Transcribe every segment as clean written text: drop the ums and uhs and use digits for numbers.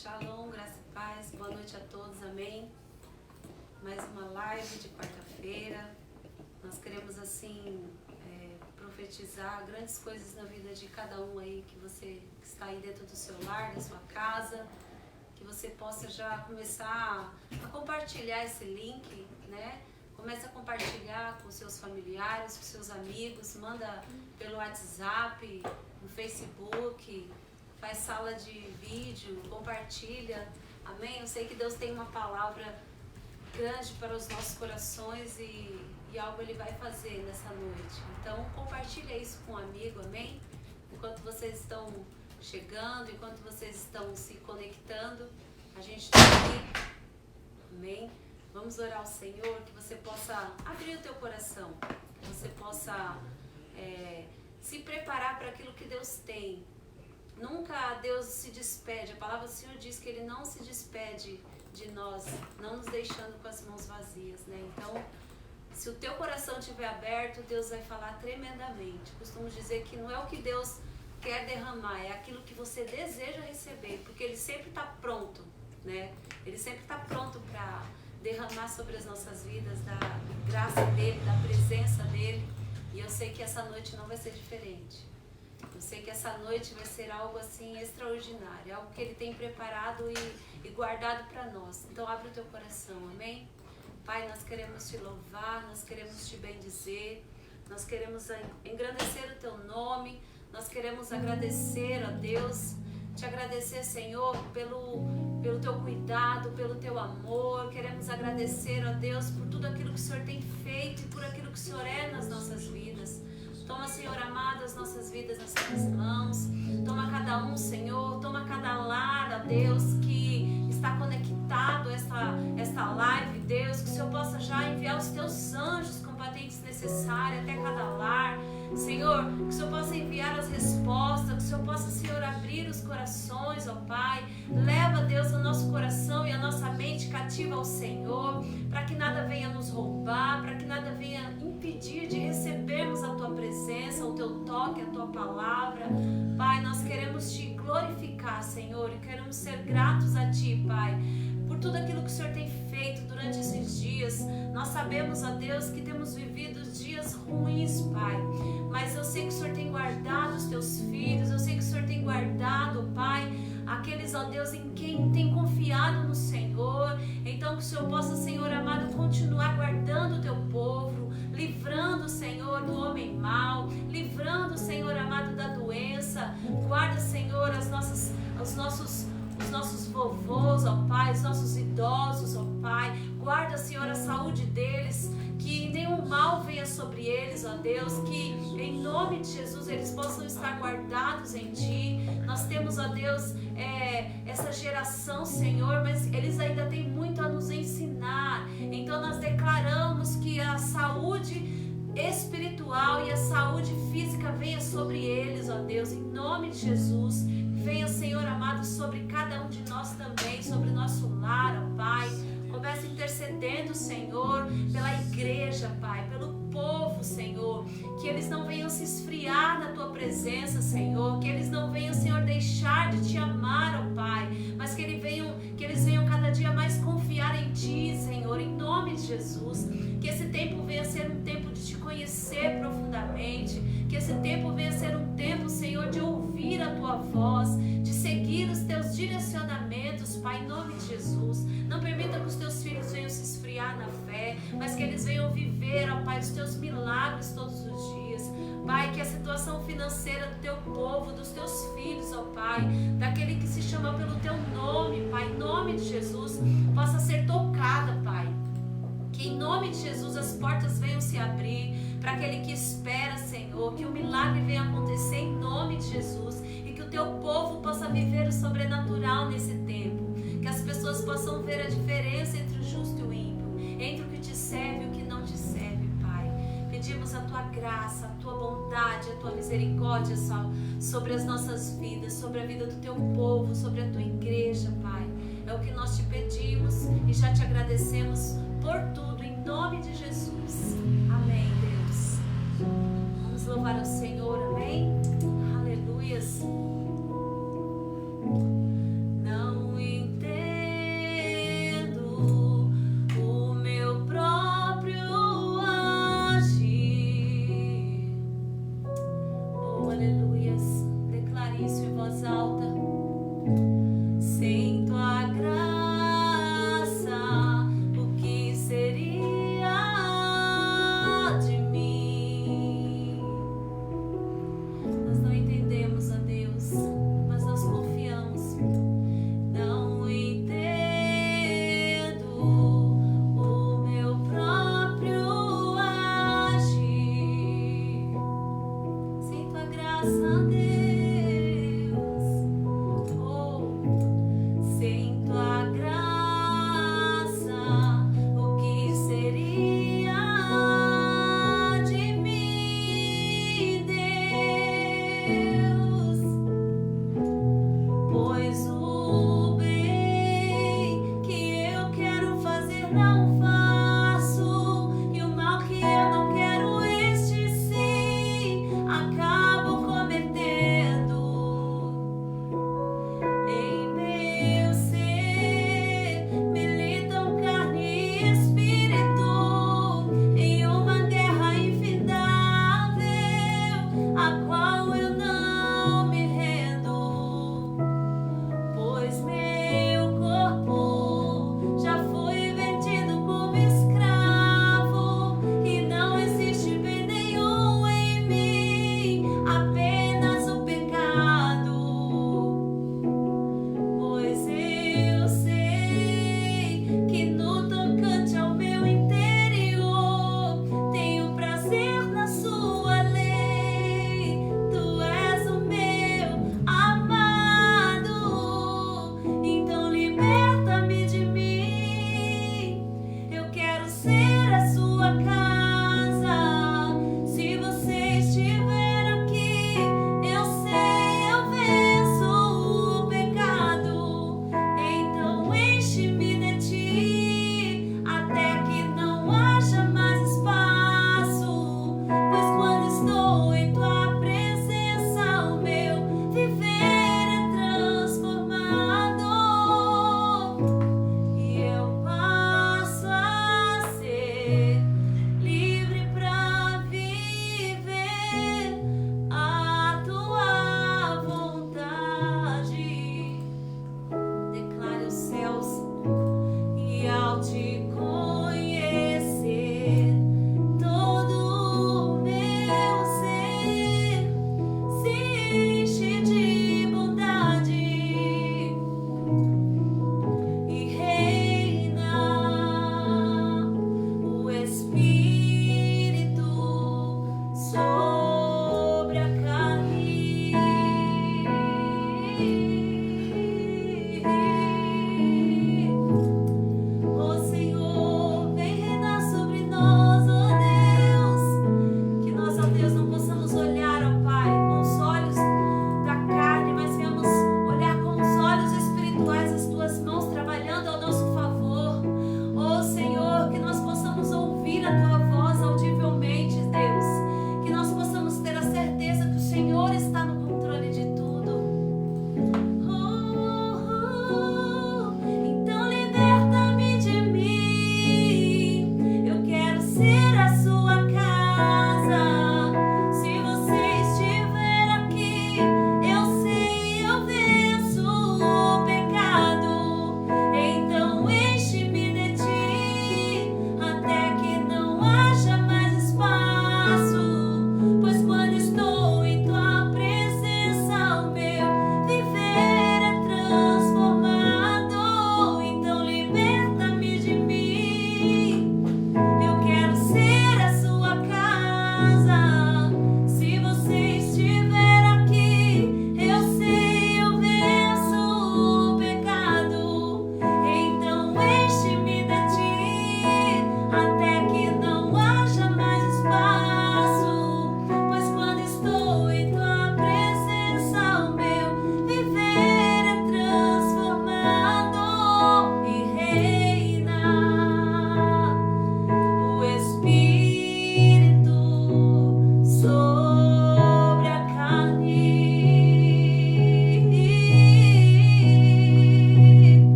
Shalom, graça e paz, boa noite a todos, amém? Mais uma live de quarta-feira. Nós queremos assim profetizar grandes coisas na vida de cada um aí, que você que está aí dentro do seu lar, da sua casa, que você possa já começar a compartilhar esse link, né? Comece a compartilhar com seus familiares, com seus amigos, manda pelo WhatsApp, no Facebook, faz sala de vídeo, compartilha, amém? Eu sei que Deus tem uma palavra grande para os nossos corações e algo Ele vai fazer nessa noite. Então compartilha isso com um amigo, amém? Enquanto vocês estão chegando, enquanto vocês estão se conectando, a gente está aqui, amém? Vamos orar ao Senhor, que você possa abrir o teu coração, que você possa se preparar para aquilo que Deus tem. Nunca Deus se despede, a palavra do Senhor diz que Ele não se despede de nós, não nos deixando com as mãos vazias, né? Então, se o teu coração estiver aberto, Deus vai falar tremendamente. Costumo dizer que não é o que Deus quer derramar, é aquilo que você deseja receber, porque Ele sempre está pronto, né? Ele sempre está pronto para derramar sobre as nossas vidas da graça dEle, da presença dEle, e eu sei que essa noite não vai ser diferente. Eu sei que essa noite vai ser algo assim extraordinário, algo que Ele tem preparado e guardado para nós. Então abre o teu coração, amém? Pai, nós queremos Te louvar, nós queremos Te bendizer, nós queremos engrandecer o Teu nome, nós queremos agradecer a Deus, Te agradecer, Senhor, pelo Teu cuidado, pelo Teu amor. Queremos agradecer a Deus por tudo aquilo que o Senhor tem feito e por aquilo que o Senhor é nas nossas vidas. Toma, Senhor amado, as nossas vidas nas Tuas mãos. Toma cada um, Senhor. Toma cada lar, ó Deus, que está conectado a esta live, Deus. Que o Senhor possa já enviar os Teus anjos com patentes necessárias até cada lar. Senhor, que o Senhor possa enviar as respostas. Que o Senhor possa, Senhor, abrir os corações, ó Pai. Leva, Deus, o nosso coração e a nossa mente cativa ao Senhor. Para que nada venha nos roubar. Para que nada venha impedir de recebermos a Tua presença, o Teu toque, a Tua palavra. Pai, nós queremos Te glorificar, Senhor, e queremos ser gratos a Ti, Pai, por tudo aquilo que o Senhor tem feito durante esses dias. Nós sabemos, ó Deus, que temos vivido dias ruins, Pai, mas eu sei que o Senhor tem guardado os Teus filhos, eu sei que o Senhor tem guardado, Pai, aqueles, ó Deus, em quem tem confiado no Senhor. Então que o Senhor possa, Senhor amado, continuar guardando o Teu povo, livrando, Senhor, do homem mau, livrando, Senhor amado, da doença. Guarda, Senhor, os nossos vovôs, ó Pai, os nossos idosos, ó Pai. Guarda, Senhor, a saúde deles, que nenhum mal venha sobre eles, ó Deus, que em nome de Jesus eles possam estar guardados em Ti. Nós temos, ó Deus, essa geração, Senhor, mas eles ainda têm muito a nos ensinar. Então nós declaramos que a saúde espiritual e a saúde física venha sobre eles, ó Deus, em nome de Jesus. Venha, Senhor amado, sobre cada um de nós também, sobre o nosso lar, ó Pai. Comece intercedendo, Senhor, pela igreja, Pai, pelo povo, Senhor. Que eles não venham se esfriar na Tua presença, Senhor. Que eles não venham, Senhor, deixar de Te amar, ó Pai. Mas que eles venham cada dia mais confiar em Ti, Senhor, em nome de Jesus. Que esse tempo venha ser um tempo de Te conhecer profundamente. Que esse tempo venha ser um tempo, Senhor, de ouvir a Tua voz, de seguir os Teus direcionamentos, Pai, em nome de Jesus. Não permita que os Teus filhos venham se esfriar na fé, mas que eles venham viver, ó Pai, os Teus milagres todos os dias. Pai, que a situação financeira do Teu povo, dos Teus filhos, ó Pai, daquele que se chama pelo Teu nome, Pai, em nome de Jesus, possa ser tocada, Pai. Que em nome de Jesus as portas venham se abrir para aquele que espera, Senhor, que o milagre venha acontecer em nome de Jesus e que o Teu povo possa viver o sobrenatural nesse tempo. Que as pessoas possam ver a diferença entre o justo e o ímpio, entre o que Te serve e o que não Te serve, Pai. Pedimos a Tua graça, a Tua bondade, a Tua misericórdia sobre as nossas vidas, sobre a vida do Teu povo, sobre a Tua igreja, Pai. É o que nós Te pedimos e já Te agradecemos por tudo, em nome de Jesus. Amém, Deus. Vamos louvar ao Senhor, amém? Aleluias. Não Acabo cometendo.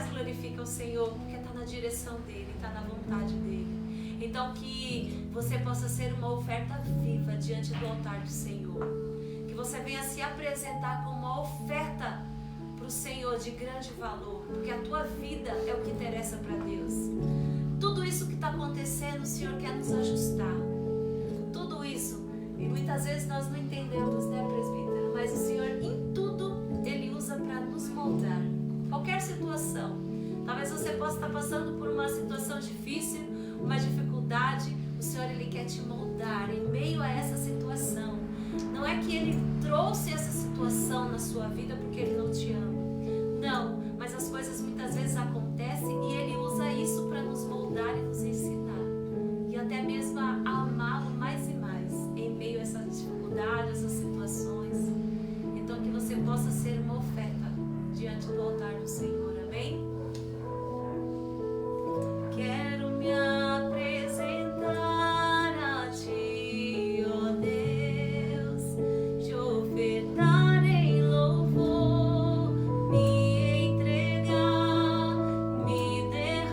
mais glorifica o Senhor, porque está na direção dEle, está na vontade dEle. Então que você possa ser uma oferta viva diante do altar do Senhor. Que você venha se apresentar como uma oferta para o Senhor de grande valor, porque a tua vida é o que interessa para Deus. Tudo isso que está acontecendo, o Senhor quer nos ajustar. Tudo isso, e muitas vezes nós não entendemos, né, presbítero? Mas o Senhor, em tudo, Ele usa para nos moldar. Qualquer situação. Talvez você possa estar passando por uma situação difícil, uma dificuldade. O Senhor, Ele quer te moldar em meio a essa situação. Não é que Ele trouxe essa situação na sua vida porque Ele não te ama. Não, mas as coisas muitas vezes acontecem e Ele usa isso para nos moldar e nos ensinar. E até mesmo a amá-lo mais e mais em meio a essas dificuldades, essas situações. Então que você possa ser uma oferta diante do altar do Senhor, amém? Quero me apresentar a Ti, ó Deus, te ofertar em louvor, me entregar, me derramar.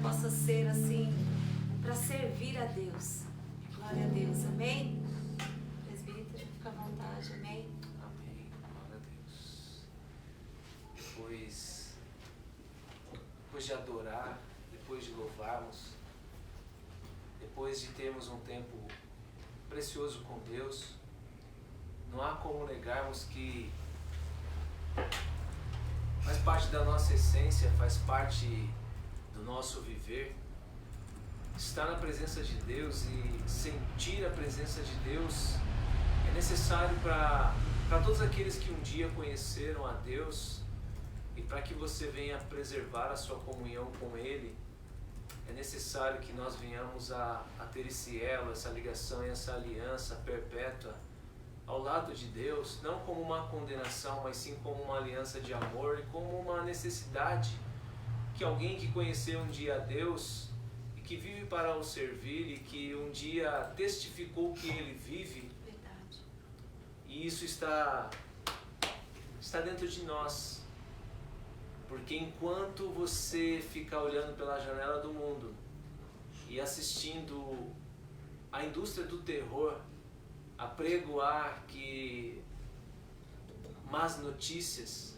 possa ser assim, para servir a Deus. Glória a Deus, amém? Presbítero, fica à vontade, amém? Amém, glória a Deus. Depois de adorar, depois de louvarmos, depois de termos um tempo precioso com Deus, não há como negarmos que faz parte da nossa essência, faz parte do nosso viver, estar na presença de Deus e sentir a presença de Deus é necessário para todos aqueles que um dia conheceram a Deus e para que você venha preservar a sua comunhão com Ele. É necessário que nós venhamos a ter esse elo, essa ligação e essa aliança perpétua ao lado de Deus, não como uma condenação, mas sim como uma aliança de amor e como uma necessidade que alguém que conheceu um dia a Deus e que vive para o servir e que um dia testificou que Ele vive, Verdade. E isso está dentro de nós. Porque enquanto você fica olhando pela janela do mundo e assistindo a indústria do terror apregoar que más notícias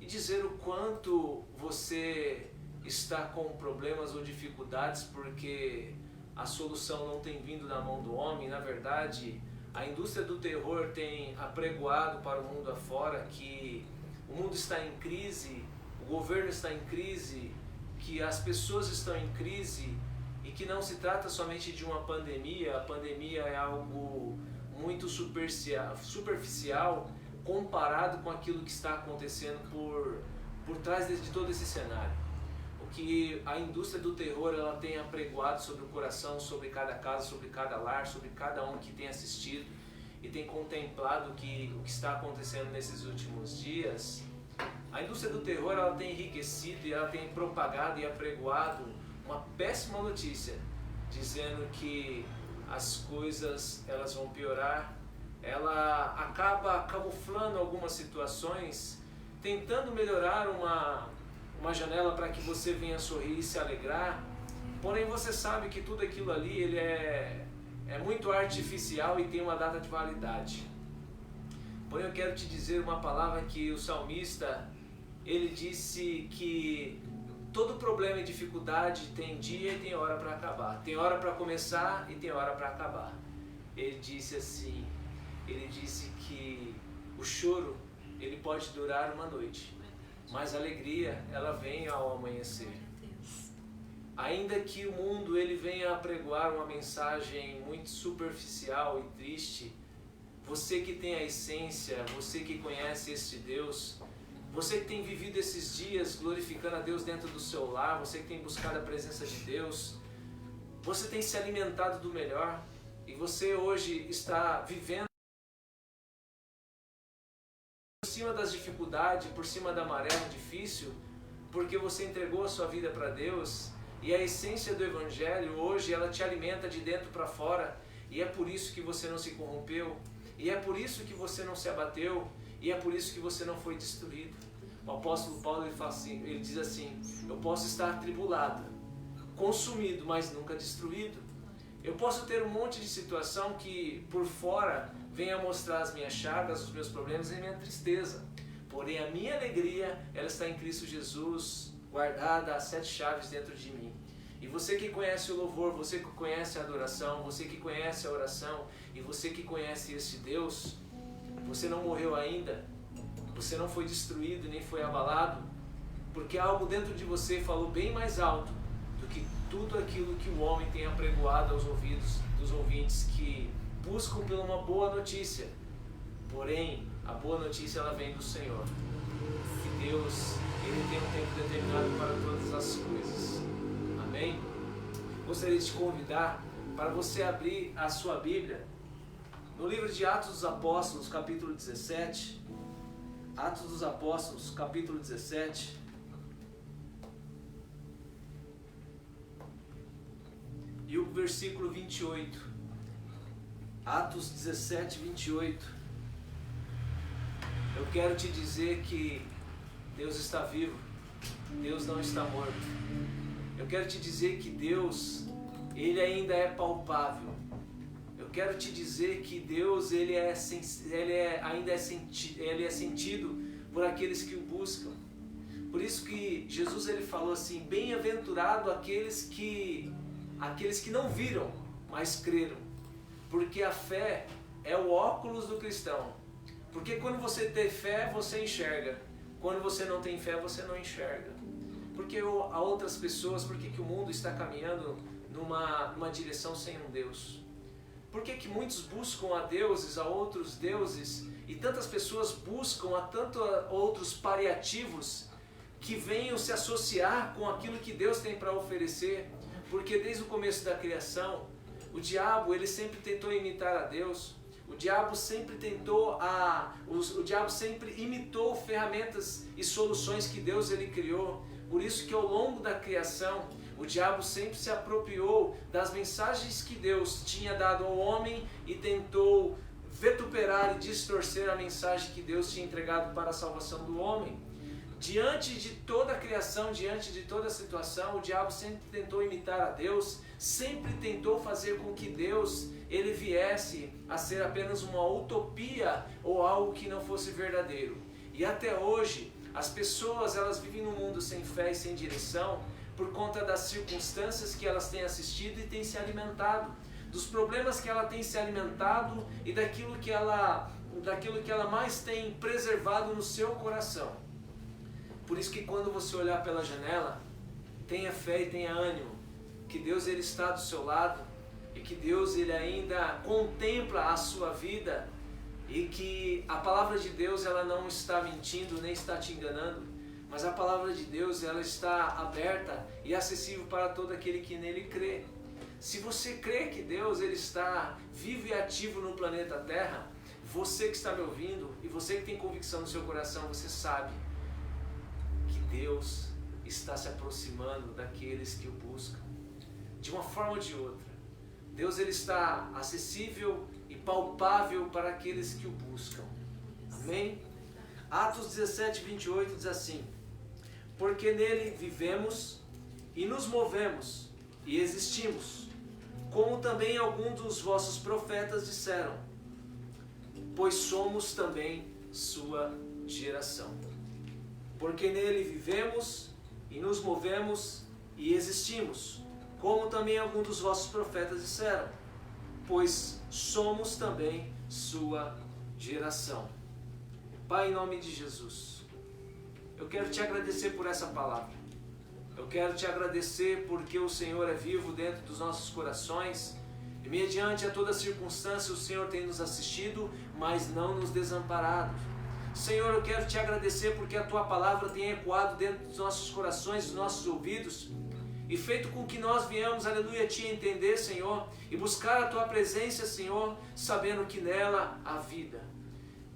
e dizer o quanto você está com problemas ou dificuldades porque a solução não tem vindo da mão do homem, na verdade, a indústria do terror tem apregoado para o mundo afora que o mundo está em crise, o governo está em crise, que as pessoas estão em crise e que não se trata somente de uma pandemia. A pandemia é algo muito superficial comparado com aquilo que está acontecendo por trás de todo esse cenário. O que a indústria do terror ela tem apregoado sobre o coração, sobre cada casa, sobre cada lar, sobre cada um que tem assistido e tem contemplado o que está acontecendo nesses últimos dias. A indústria do terror ela tem enriquecido e ela tem propagado e apregoado uma péssima notícia, dizendo que as coisas elas vão piorar. Ela acaba camuflando algumas situações, tentando melhorar uma janela para que você venha sorrir e se alegrar. Porém você sabe que tudo aquilo ali ele é muito artificial e tem uma data de validade. Porém eu quero te dizer uma palavra que o salmista ele disse que todo problema e dificuldade tem dia e tem hora para acabar. Tem hora para começar e tem hora para acabar. Ele disse assim, ele disse que o choro ele pode durar uma noite, mas a alegria ela vem ao amanhecer. Ainda que o mundo ele venha apregoar uma mensagem muito superficial e triste, você que tem a essência, você que conhece este Deus, você que tem vivido esses dias glorificando a Deus dentro do seu lar, você que tem buscado a presença de Deus, você tem se alimentado do melhor e você hoje está vivendo por cima das dificuldades, por cima da maré difícil, porque você entregou a sua vida para Deus e a essência do Evangelho hoje ela te alimenta de dentro para fora e é por isso que você não se corrompeu, e é por isso que você não se abateu, e é por isso que você não foi destruído. O apóstolo Paulo ele fala assim, ele diz assim, eu posso estar atribulado, consumido, mas nunca destruído. Eu posso ter um monte de situação que por fora venha mostrar as minhas chagas, os meus problemas e a minha tristeza. Porém a minha alegria, ela está em Cristo Jesus, guardada as 7 chaves dentro de mim. E você que conhece o louvor, você que conhece a adoração, você que conhece a oração e você que conhece esse Deus, você não morreu ainda, você não foi destruído nem foi abalado, porque algo dentro de você falou bem mais alto do que tudo aquilo que o homem tem apregoado aos ouvidos dos ouvintes que buscam por uma boa notícia. Porém, a boa notícia ela vem do Senhor. Que Deus ele tem um tempo determinado para todas as coisas. Amém? Gostaria de te convidar para você abrir a sua Bíblia no livro de Atos dos Apóstolos, capítulo 17. Atos dos Apóstolos, capítulo 17. E o versículo 28. Atos 17, 28. Eu quero te dizer que Deus está vivo. Deus não está morto. eu quero te dizer que Deus, Ele ainda é palpável. Eu quero te dizer que Deus, Ele é sentido por aqueles que o buscam. Por isso que Jesus, Ele falou assim: bem-aventurado aqueles que não viram, mas creram. Porque a fé é o óculos do cristão. Porque quando você tem fé, você enxerga. Quando você não tem fé, você não enxerga. Porque há outras pessoas, por que o mundo está caminhando numa direção sem um Deus? Por que muitos buscam a deuses, a outros deuses, e tantas pessoas buscam a tantos outros paliativos que venham se associar com aquilo que Deus tem para oferecer? Porque desde o começo da criação, o diabo, ele sempre tentou imitar a Deus. O diabo sempre imitou ferramentas e soluções que Deus, ele criou. Por isso que ao longo da criação, o diabo sempre se apropriou das mensagens que Deus tinha dado ao homem e tentou vituperar e distorcer a mensagem que Deus tinha entregado para a salvação do homem. Diante de toda a criação, diante de toda a situação, o diabo sempre tentou imitar a Deus, sempre tentou fazer com que Deus, ele viesse a ser apenas uma utopia ou algo que não fosse verdadeiro. E até hoje, as pessoas, elas vivem num mundo sem fé e sem direção por conta das circunstâncias que elas têm assistido e têm se alimentado, dos problemas que ela tem se alimentado e daquilo que ela mais tem preservado no seu coração. Por isso que quando você olhar pela janela, tenha fé e tenha ânimo, que Deus, ele está do seu lado e que Deus, ele ainda contempla a sua vida e que a palavra de Deus, ela não está mentindo nem está te enganando, mas a palavra de Deus, ela está aberta e acessível para todo aquele que nele crê. Se você crê que Deus, ele está vivo e ativo no planeta Terra, você que está me ouvindo e você que tem convicção no seu coração, você sabe que Deus está se aproximando daqueles que o buscam, de uma forma ou de outra. Deus, ele está acessível e palpável para aqueles que o buscam. Amém? Atos 17, 28 diz assim: porque nele vivemos e nos movemos e existimos, como também alguns dos vossos profetas disseram, pois somos também sua geração. Porque nele vivemos e nos movemos e existimos, como também alguns dos vossos profetas disseram, pois somos também sua geração. Pai, em nome de Jesus, eu quero te agradecer por essa palavra. Eu quero te agradecer porque o Senhor é vivo dentro dos nossos corações e mediante a toda circunstância o Senhor tem nos assistido, mas não nos desamparado. Senhor, eu quero te agradecer porque a Tua palavra tem ecoado dentro dos nossos corações, dos nossos ouvidos e feito com que nós venhamos, aleluia, te entender, Senhor, e buscar a Tua presença, Senhor, sabendo que nela há vida.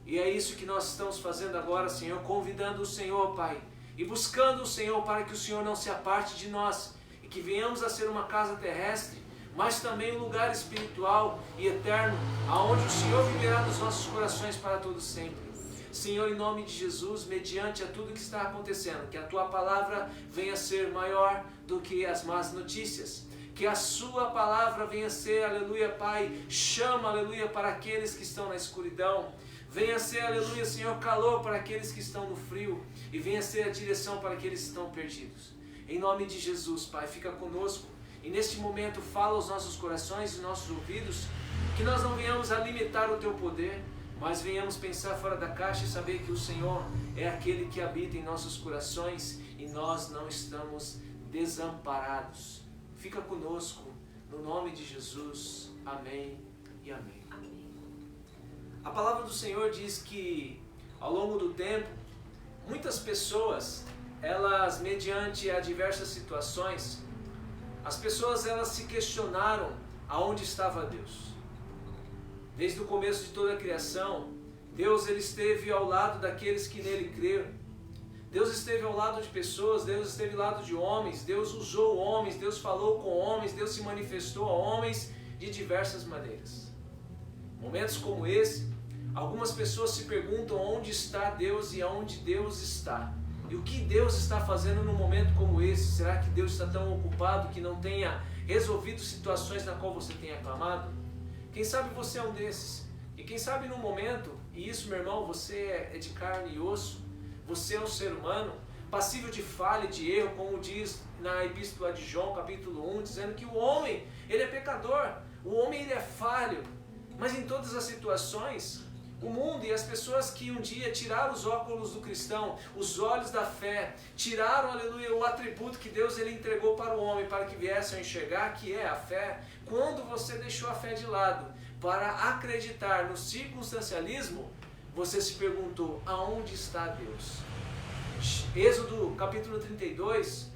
E é isso que nós estamos fazendo agora, Senhor, convidando o Senhor, Pai, e buscando o Senhor para que o Senhor não se aparte de nós e que venhamos a ser uma casa terrestre, mas também um lugar espiritual e eterno, aonde o Senhor viverá nos nossos corações para todo sempre. Senhor, em nome de Jesus, mediante a tudo que está acontecendo, que a Tua palavra venha a ser maior do que as más notícias, que a Sua palavra venha a ser, aleluia, Pai, chama, aleluia, para aqueles que estão na escuridão, venha a ser, aleluia, Senhor, calor para aqueles que estão no frio, e venha a ser a direção para aqueles que estão perdidos. Em nome de Jesus, Pai, fica conosco, e neste momento fala aos nossos corações e nossos ouvidos, que nós não venhamos a limitar o Teu poder, mas venhamos pensar fora da caixa e saber que o Senhor é aquele que habita em nossos corações e nós não estamos desamparados. Fica conosco, no nome de Jesus. Amém e amém. Amém. A palavra do Senhor diz que ao longo do tempo, muitas pessoas, elas mediante a diversas situações, as pessoas elas se questionaram aonde estava Deus. Desde o começo de toda a criação, Deus, ele esteve ao lado daqueles que nele creram. Deus esteve ao lado de pessoas, Deus esteve ao lado de homens, Deus usou homens, Deus falou com homens, Deus se manifestou a homens de diversas maneiras. Momentos como esse, algumas pessoas se perguntam onde está Deus e aonde Deus está. E o que Deus está fazendo num momento como esse? Será que Deus está tão ocupado que não tenha resolvido situações na qual você tenha clamado? Quem sabe você é um desses. E quem sabe num momento, e isso, meu irmão, você é de carne e osso, você é um ser humano, passível de falha e de erro, como diz na Epístola de João, capítulo 1, dizendo que o homem, ele é pecador, o homem, ele é falho, mas em todas as situações, o mundo e as pessoas que um dia tiraram os óculos do cristão, os olhos da fé, tiraram, aleluia, o atributo que Deus ele entregou para o homem, para que viessem a enxergar, que é a fé. Quando você deixou a fé de lado para acreditar no circunstancialismo, você se perguntou, aonde está Deus? Êxodo capítulo 32,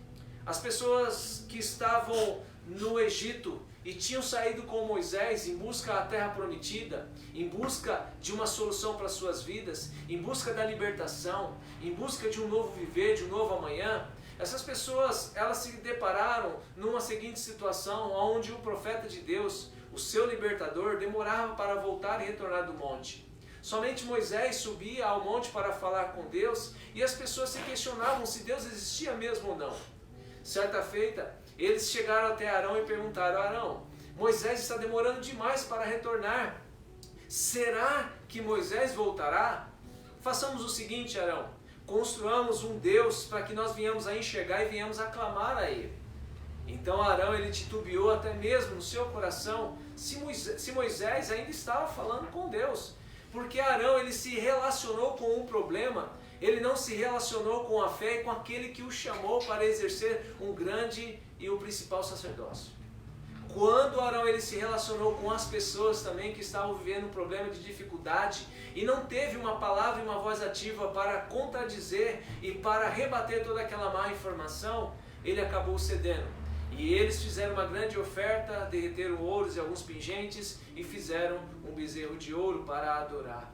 as pessoas que estavam no Egito e tinham saído com Moisés em busca da terra prometida, em busca de uma solução para suas vidas, em busca da libertação, em busca de um novo viver, de um novo amanhã, essas pessoas, elas se depararam numa seguinte situação, onde o profeta de Deus, o seu libertador, demorava para voltar e retornar do monte. Somente Moisés subia ao monte para falar com Deus e as pessoas se questionavam se Deus existia mesmo ou não. Certa feita, eles chegaram até Arão e perguntaram, Arão, Moisés está demorando demais para retornar. Será que Moisés voltará? Façamos o seguinte, Arão, construamos um Deus para que nós venhamos a enxergar e venhamos a clamar a Ele. Então Arão, ele titubeou até mesmo no seu coração se Moisés ainda estava falando com Deus. Porque Arão, ele se relacionou com um problema, ele não se relacionou com a fé e com aquele que o chamou para exercer um grande e o principal sacerdócio. Quando Arão ele se relacionou com as pessoas também que estavam vivendo um problema de dificuldade e não teve uma palavra e uma voz ativa para contradizer e para rebater toda aquela má informação, ele acabou cedendo. E eles fizeram uma grande oferta, derreteram ouros e alguns pingentes e fizeram um bezerro de ouro para adorar.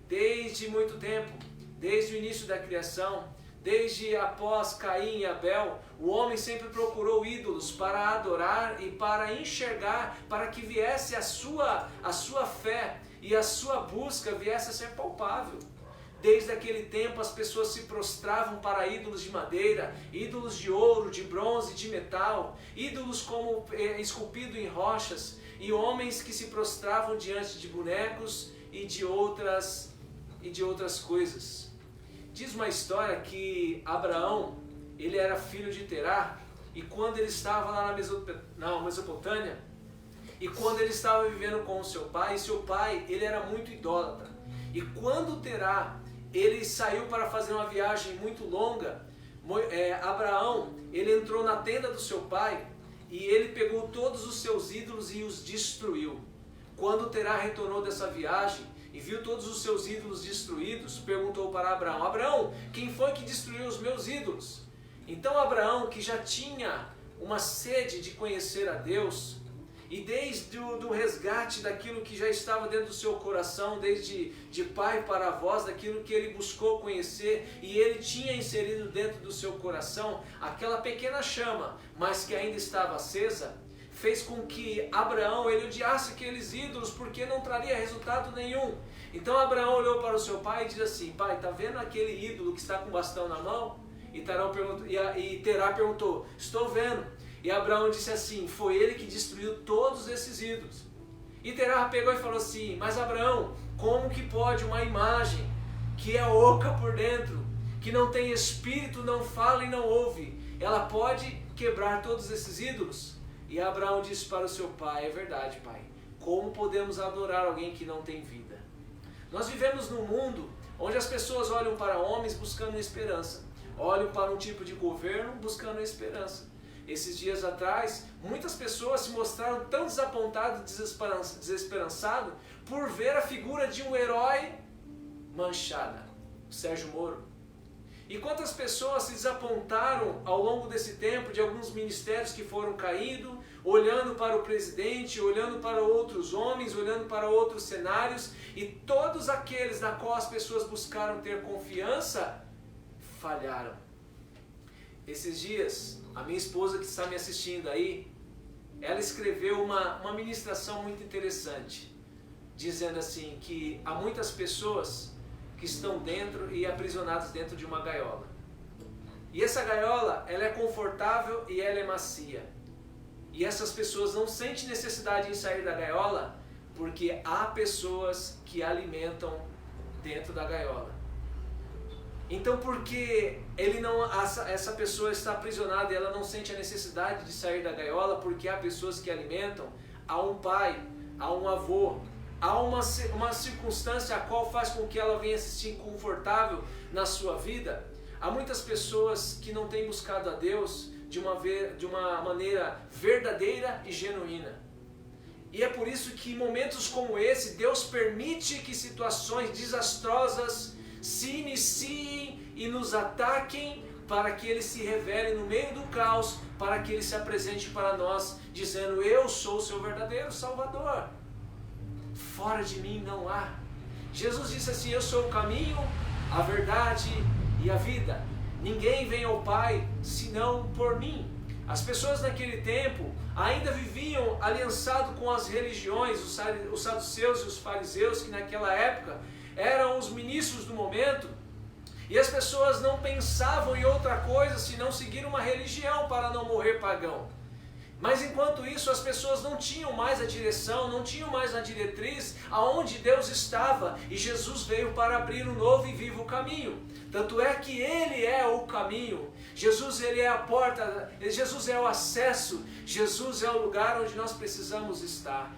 Desde muito tempo, desde o início da criação, desde após Caim e Abel, o homem sempre procurou ídolos para adorar e para enxergar, para que viesse a sua fé e a sua busca viesse a ser palpável. Desde aquele tempo as pessoas se prostravam para ídolos de madeira, ídolos de ouro, de bronze, de metal, ídolos como esculpido em rochas, e homens que se prostravam diante de bonecos e de outras coisas. Diz uma história que Abraão, ele era filho de Terá, e quando ele estava lá na Mesopotâmia, e quando ele estava vivendo com o seu pai ele era muito idólatra. E quando Terá ele saiu para fazer uma viagem muito longa, Abraão, ele entrou na tenda do seu pai e ele pegou todos os seus ídolos e os destruiu. Quando Terá retornou dessa viagem e viu todos os seus ídolos destruídos, perguntou para Abraão, Abraão, quem foi que destruiu os meus ídolos? Então Abraão, que já tinha uma sede de conhecer a Deus, e desde o resgate daquilo que já estava dentro do seu coração, desde de pai para avós, daquilo que ele buscou conhecer, e ele tinha inserido dentro do seu coração, aquela pequena chama, mas que ainda estava acesa, fez com que Abraão ele odiasse aqueles ídolos, porque não traria resultado nenhum. Então Abraão olhou para o seu pai e disse assim, pai, está vendo aquele ídolo que está com o bastão na mão? E Terá perguntou, estou vendo. E Abraão disse assim, foi ele que destruiu todos esses ídolos. E Terá pegou e falou assim, mas Abraão, como que pode uma imagem que é oca por dentro, que não tem espírito, não fala e não ouve, ela pode quebrar todos esses ídolos? E Abraão disse para o seu pai, é verdade, pai, como podemos adorar alguém que não tem vida? Nós vivemos num mundo onde as pessoas olham para homens buscando esperança, olham para um tipo de governo buscando esperança. Esses dias atrás, muitas pessoas se mostraram tão desapontadas, desesperançadas, por ver a figura de um herói manchada, o Sérgio Moro. E quantas pessoas se desapontaram ao longo desse tempo de alguns ministérios que foram caindo, olhando para o presidente, olhando para outros homens, olhando para outros cenários, e todos aqueles na qual as pessoas buscaram ter confiança, falharam. Esses dias, a minha esposa que está me assistindo aí, ela escreveu uma ministração muito interessante, dizendo assim que há muitas pessoas que estão dentro e aprisionadas dentro de uma gaiola. E essa gaiola, ela é confortável e ela é macia. E essas pessoas não sentem necessidade em sair da gaiola, porque há pessoas que alimentam dentro da gaiola. Então, porque essa pessoa está aprisionada e ela não sente a necessidade de sair da gaiola, porque há pessoas que alimentam, há um pai, há um avô, há uma circunstância a qual faz com que ela venha se sentir confortável na sua vida. Há muitas pessoas que não têm buscado a Deus de uma maneira verdadeira e genuína. E é por isso que em momentos como esse, Deus permite que situações desastrosas se iniciem e nos ataquem, para que Ele se revele no meio do caos, para que Ele se apresente para nós, dizendo: eu sou o seu verdadeiro Salvador. Fora de mim não há. Jesus disse assim: eu sou o caminho, a verdade e a vida. Ninguém vem ao Pai senão por mim. As pessoas naquele tempo ainda viviam aliançado com as religiões, os saduceus e os fariseus, que naquela época eram os ministros do momento, e as pessoas não pensavam em outra coisa senão seguir uma religião para não morrer pagão. Mas enquanto isso, as pessoas não tinham mais a direção, não tinham mais a diretriz aonde Deus estava, e Jesus veio para abrir um novo e vivo caminho. Tanto é que Ele é o caminho, Jesus Ele é a porta, Jesus é o acesso, Jesus é o lugar onde nós precisamos estar.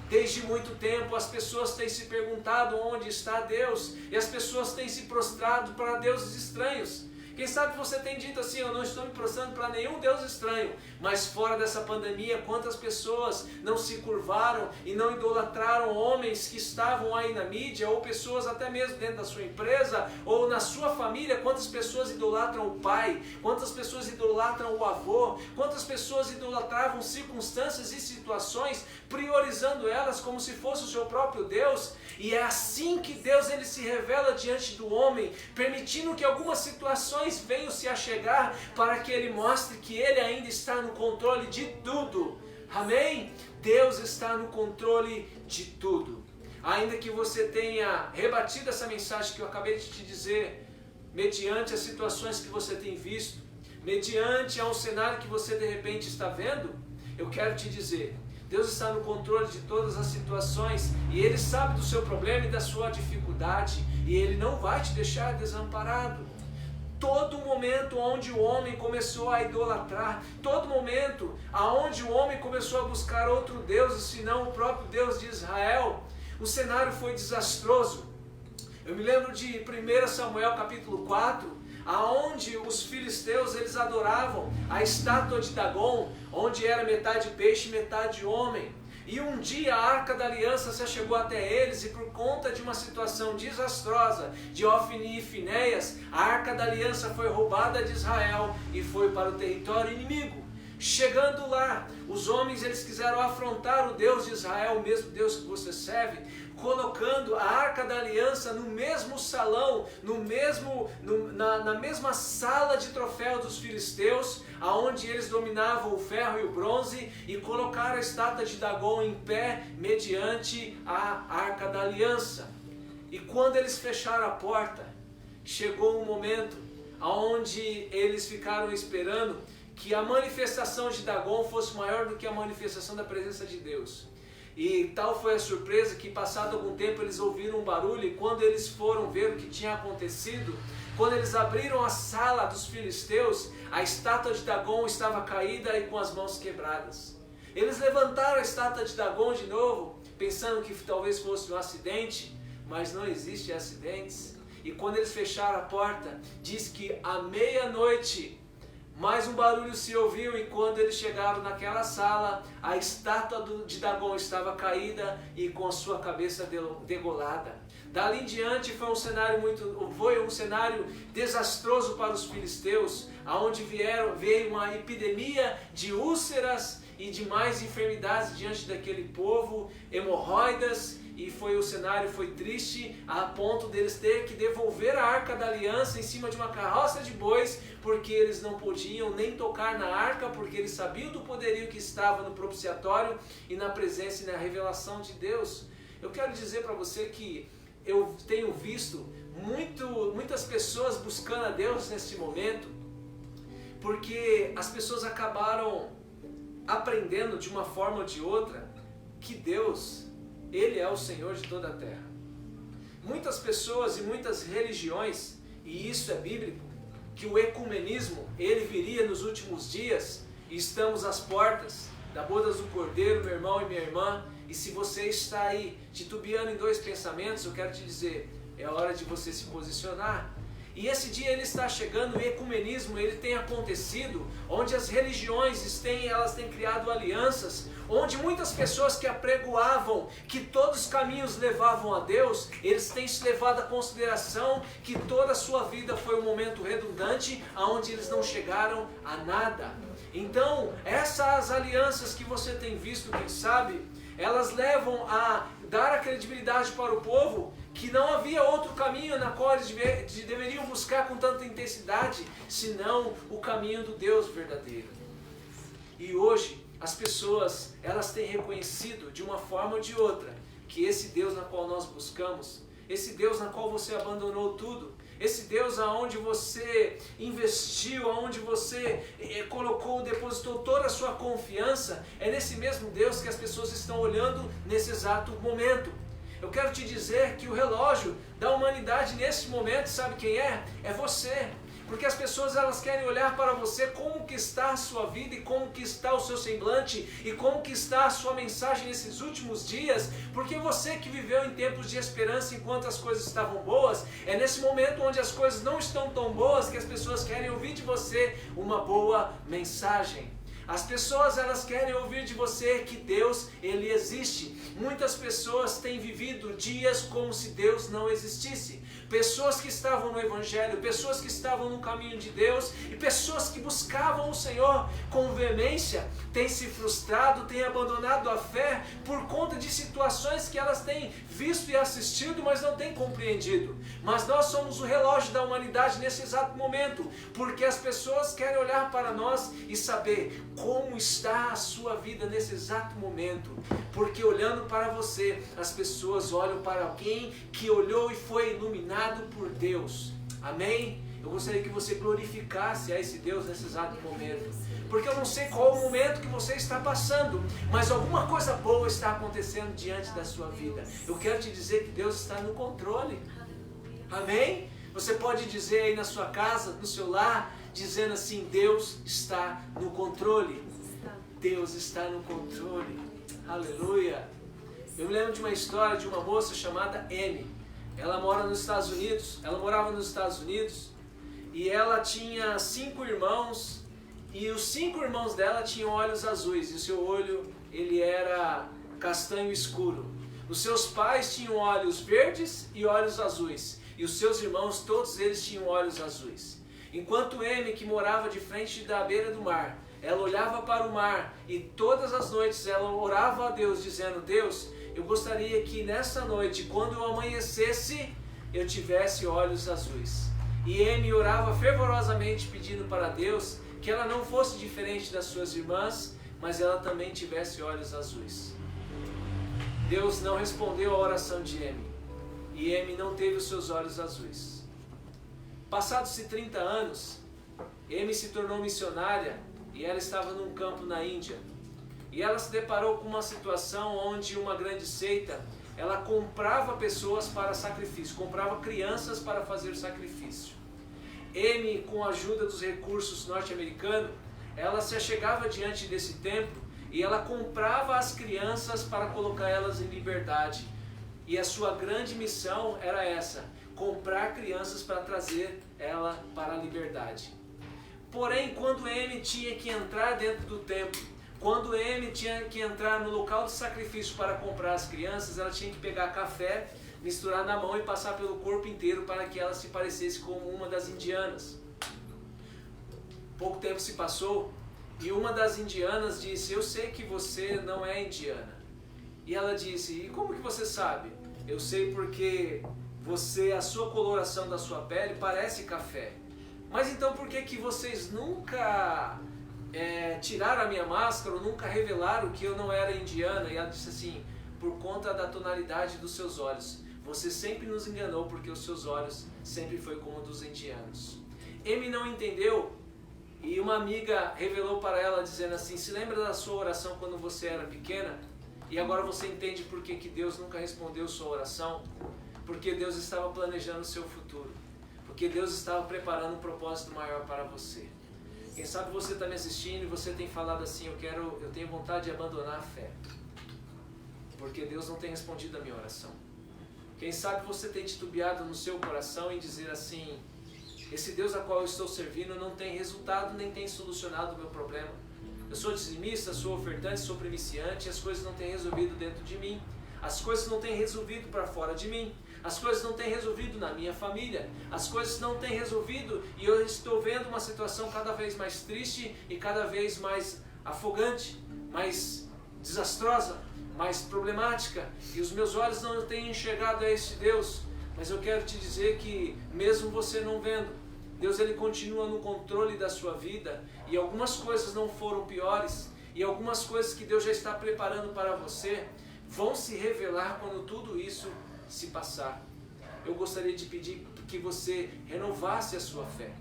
Desde muito tempo as pessoas têm se perguntado onde está Deus, e as pessoas têm se prostrado para deuses estranhos. Quem sabe você tem dito assim: eu não estou me prostrando para nenhum Deus estranho. Mas fora dessa pandemia, quantas pessoas não se curvaram e não idolatraram homens que estavam aí na mídia, ou pessoas até mesmo dentro da sua empresa, ou na sua família? Quantas pessoas idolatram o pai? Quantas pessoas idolatram o avô? Quantas pessoas idolatravam circunstâncias e situações, priorizando elas como se fosse o seu próprio Deus? E é assim que Deus ele se revela diante do homem, permitindo que algumas situações venham se achegar, para que Ele mostre que Ele ainda está no controle de tudo. Amém? Deus está no controle de tudo. Ainda que você tenha rebatido essa mensagem que eu acabei de te dizer, mediante as situações que você tem visto, mediante um cenário que você de repente está vendo, eu quero te dizer: Deus está no controle de todas as situações, e Ele sabe do seu problema e da sua dificuldade, e Ele não vai te deixar desamparado. Todo momento onde o homem começou a idolatrar, todo momento onde o homem começou a buscar outro Deus, senão o próprio Deus de Israel, o cenário foi desastroso. Eu me lembro de 1 Samuel capítulo 4, aonde os filisteus eles adoravam a estátua de Dagon, onde era metade peixe e metade homem. E um dia a Arca da Aliança se chegou até eles, e por conta de uma situação desastrosa de Ofni e Finéias, a Arca da Aliança foi roubada de Israel e foi para o território inimigo. Chegando lá, os homens eles quiseram afrontar o Deus de Israel, o mesmo Deus que você serve, colocando a Arca da Aliança no mesmo salão, na mesma sala de troféu dos filisteus, aonde eles dominavam o ferro e o bronze, e colocaram a estátua de Dagon em pé mediante a Arca da Aliança. E quando eles fecharam a porta, chegou um momento aonde eles ficaram esperando que a manifestação de Dagon fosse maior do que a manifestação da presença de Deus. E tal foi a surpresa que, passado algum tempo, eles ouviram um barulho, e quando eles foram ver o que tinha acontecido, quando eles abriram a sala dos filisteus, a estátua de Dagon estava caída e com as mãos quebradas. Eles levantaram a estátua de Dagon de novo, pensando que talvez fosse um acidente, mas não existe acidentes. E quando eles fecharam a porta, diz que à meia-noite mais um barulho se ouviu, e quando eles chegaram naquela sala, a estátua de Dagon estava caída e com a sua cabeça degolada. Dali em diante foi um cenário desastroso para os filisteus, aonde veio uma epidemia de úlceras e de mais enfermidades diante daquele povo, hemorroidas. E o cenário foi triste, a ponto deles ter que devolver a Arca da Aliança em cima de uma carroça de bois, porque eles não podiam nem tocar na arca, porque eles sabiam do poderio que estava no propiciatório e na presença e na revelação de Deus. Eu quero dizer para você que eu tenho visto muitas pessoas buscando a Deus neste momento, Porque as pessoas acabaram aprendendo de uma forma ou de outra que Deus, Ele é o Senhor de toda a terra. Muitas pessoas e muitas religiões, e isso é bíblico, que o ecumenismo, ele viria nos últimos dias, e estamos às portas da boda do Cordeiro, meu irmão e minha irmã, e se você está aí titubeando em dois pensamentos, eu quero te dizer, é hora de você se posicionar. E esse dia ele está chegando, o ecumenismo ele tem acontecido, onde as religiões elas têm criado alianças, onde muitas pessoas que apregoavam que todos os caminhos levavam a Deus, eles têm se levado à consideração que toda a sua vida foi um momento redundante, onde eles não chegaram a nada. Então, essas alianças que você tem visto, quem sabe, elas levam a dar a credibilidade para o povo que não havia outro caminho na qual eles deveriam buscar com tanta intensidade, senão o caminho do Deus verdadeiro. E hoje, as pessoas, elas têm reconhecido de uma forma ou de outra, que esse Deus na qual nós buscamos, esse Deus na qual você abandonou tudo, esse Deus aonde você investiu, aonde você colocou, depositou toda a sua confiança, é nesse mesmo Deus que as pessoas estão olhando nesse exato momento. Eu quero te dizer que o relógio da humanidade nesse momento, sabe quem é? É você. Porque as pessoas elas querem olhar para você como que está a sua vida e como que está o seu semblante e como que está a sua mensagem nesses últimos dias, porque você que viveu em tempos de esperança enquanto as coisas estavam boas, é nesse momento onde as coisas não estão tão boas que as pessoas querem ouvir de você uma boa mensagem. As pessoas elas querem ouvir de você que Deus ele existe. Muitas pessoas têm vivido dias como se Deus não existisse. Pessoas que estavam no Evangelho, pessoas que estavam no caminho de Deus e pessoas que buscavam o Senhor com veemência, têm se frustrado, têm abandonado a fé por conta de situações que elas têm visto e assistido, mas não têm compreendido. Mas nós somos o relógio da humanidade nesse exato momento, porque as pessoas querem olhar para nós e saber como está a sua vida nesse exato momento. Porque olhando para você, as pessoas olham para alguém que olhou e foi iluminado por Deus. Amém? Eu gostaria que você glorificasse a esse Deus nesse exato momento. Porque eu não sei qual o momento que você está passando, mas alguma coisa boa está acontecendo diante da sua vida. Eu quero te dizer que Deus está no controle. Amém? Você pode dizer aí na sua casa, no seu lar, dizendo assim, Deus está no controle. Deus está no controle. Aleluia. Eu me lembro de uma história de uma moça chamada Amy. Ela mora nos Estados Unidos. Ela morava nos Estados Unidos e ela tinha 5 irmãos e os 5 irmãos dela tinham olhos azuis e o seu olho ele era castanho escuro. Os seus pais tinham olhos verdes e olhos azuis e os seus irmãos todos eles tinham olhos azuis. Enquanto Amy, que morava de frente da beira do mar, ela olhava para o mar e todas as noites ela orava a Deus dizendo, Deus, eu gostaria que nessa noite, quando eu amanhecesse, eu tivesse olhos azuis. E Amy orava fervorosamente pedindo para Deus que ela não fosse diferente das suas irmãs, mas ela também tivesse olhos azuis. Deus não respondeu a oração de Amy e Amy não teve os seus olhos azuis. Passados-se 30 anos, Amy se tornou missionária e ela estava num campo na Índia. E ela se deparou com uma situação onde uma grande seita, ela comprava pessoas para sacrifício, comprava crianças para fazer sacrifício. Amy, com a ajuda dos recursos norte-americanos, ela se achegava diante desse templo e ela comprava as crianças para colocar elas em liberdade. E a sua grande missão era essa, comprar crianças para trazer ela para a liberdade. Porém, quando Amy tinha que entrar dentro do templo, quando Amy tinha que entrar no local de sacrifício para comprar as crianças, ela tinha que pegar café, misturar na mão e passar pelo corpo inteiro para que ela se parecesse com uma das indianas. Pouco tempo se passou e uma das indianas disse, eu sei que você não é indiana. E ela disse, e como que você sabe? Eu sei porque a sua coloração da sua pele parece café. Mas então por que vocês nunca tiraram a minha máscara ou nunca revelaram que eu não era indiana? E ela disse assim, por conta da tonalidade dos seus olhos. Você sempre nos enganou porque os seus olhos sempre foi como dos indianos. Amy não entendeu E uma amiga revelou para ela dizendo assim, se lembra da sua oração quando você era pequena? E agora você entende por que Deus nunca respondeu sua oração? Porque Deus estava planejando o seu futuro. Porque Deus estava preparando um propósito maior para você. Quem sabe você está me assistindo e você tem falado assim, eu tenho vontade de abandonar a fé. Porque Deus não tem respondido a minha oração. Quem sabe você tem titubeado no seu coração em dizer assim, esse Deus a qual eu estou servindo não tem resultado nem tem solucionado o meu problema. Eu sou dizimista, sou ofertante, sou primiciante e as coisas não têm resolvido dentro de mim. As coisas não têm resolvido para fora de mim. As coisas não têm resolvido na minha família. As coisas não têm resolvido e eu estou vendo uma situação cada vez mais triste e cada vez mais afogante, mais desastrosa, mais problemática. E os meus olhos não têm enxergado a este Deus. Mas eu quero te dizer que mesmo você não vendo, Deus ele continua no controle da sua vida. E algumas coisas não foram piores. E algumas coisas que Deus já está preparando para você vão se revelar quando tudo isso se passar. Eu gostaria de pedir que você renovasse a sua fé,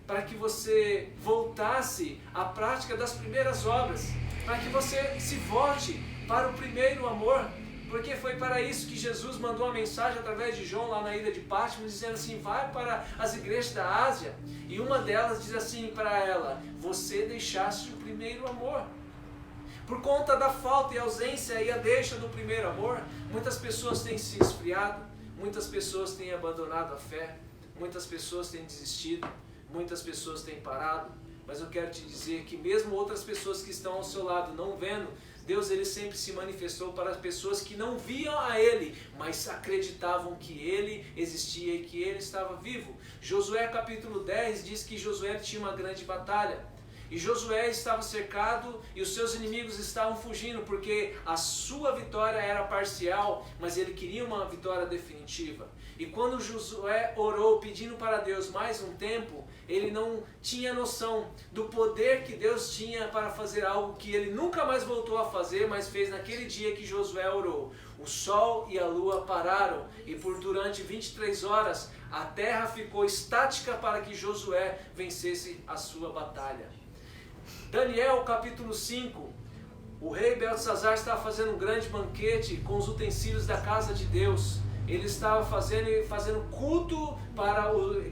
para que você voltasse à prática das primeiras obras, para que você se volte para o primeiro amor, porque foi para isso que Jesus mandou uma mensagem através de João lá na ilha de Patmos, dizendo assim, vai para as igrejas da Ásia, e uma delas diz assim para ela, você deixaste o primeiro amor. Por conta da falta e ausência e a deixa do primeiro amor, muitas pessoas têm se esfriado, muitas pessoas têm abandonado a fé, muitas pessoas têm desistido, muitas pessoas têm parado. Mas eu quero te dizer que mesmo outras pessoas que estão ao seu lado não vendo, Deus ele sempre se manifestou para as pessoas que não viam a Ele, mas acreditavam que Ele existia e que Ele estava vivo. Josué capítulo 10 diz que Josué tinha uma grande batalha. E Josué estava cercado e os seus inimigos estavam fugindo, porque a sua vitória era parcial, mas ele queria uma vitória definitiva. E quando Josué orou pedindo para Deus mais um tempo, ele não tinha noção do poder que Deus tinha para fazer algo que ele nunca mais voltou a fazer, mas fez naquele dia que Josué orou. O sol e a lua pararam e durante 23 horas a terra ficou estática para que Josué vencesse a sua batalha. Daniel capítulo 5, o rei Beltesazar estava fazendo um grande banquete com os utensílios da casa de Deus. Ele estava fazendo culto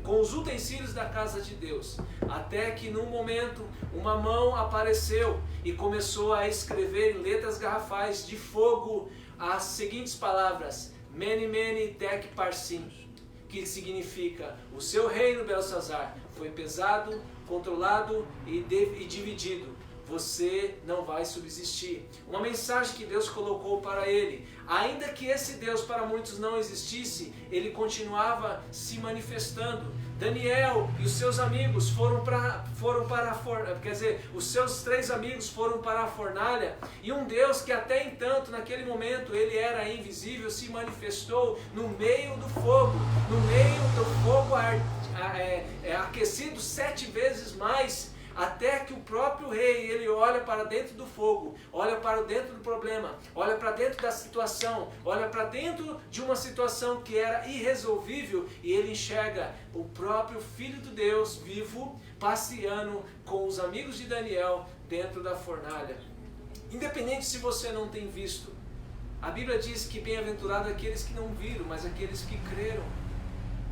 com os utensílios da casa de Deus. Até que num momento uma mão apareceu e começou a escrever em letras garrafais de fogo as seguintes palavras: Mene Mene Tek Parsim, que significa o seu reino, Beltesazar, foi pesado, controlado e dividido. Você não vai subsistir. Uma mensagem que Deus colocou para ele. Ainda que esse Deus para muitos não existisse, ele continuava se manifestando. Daniel e os seus amigos os seus 3 amigos foram para a fornalha, e um Deus que até então, naquele momento, ele era invisível, se manifestou no meio do fogo. No meio do fogo aquecido 7 vezes mais, até que o próprio rei, ele olha para dentro do fogo, olha para dentro do problema, olha para dentro da situação, olha para dentro de uma situação que era irresolvível, e ele enxerga o próprio Filho de Deus vivo, passeando com os amigos de Daniel dentro da fornalha. Independente se você não tem visto, a Bíblia diz que bem-aventurado aqueles que não viram, mas aqueles que creram.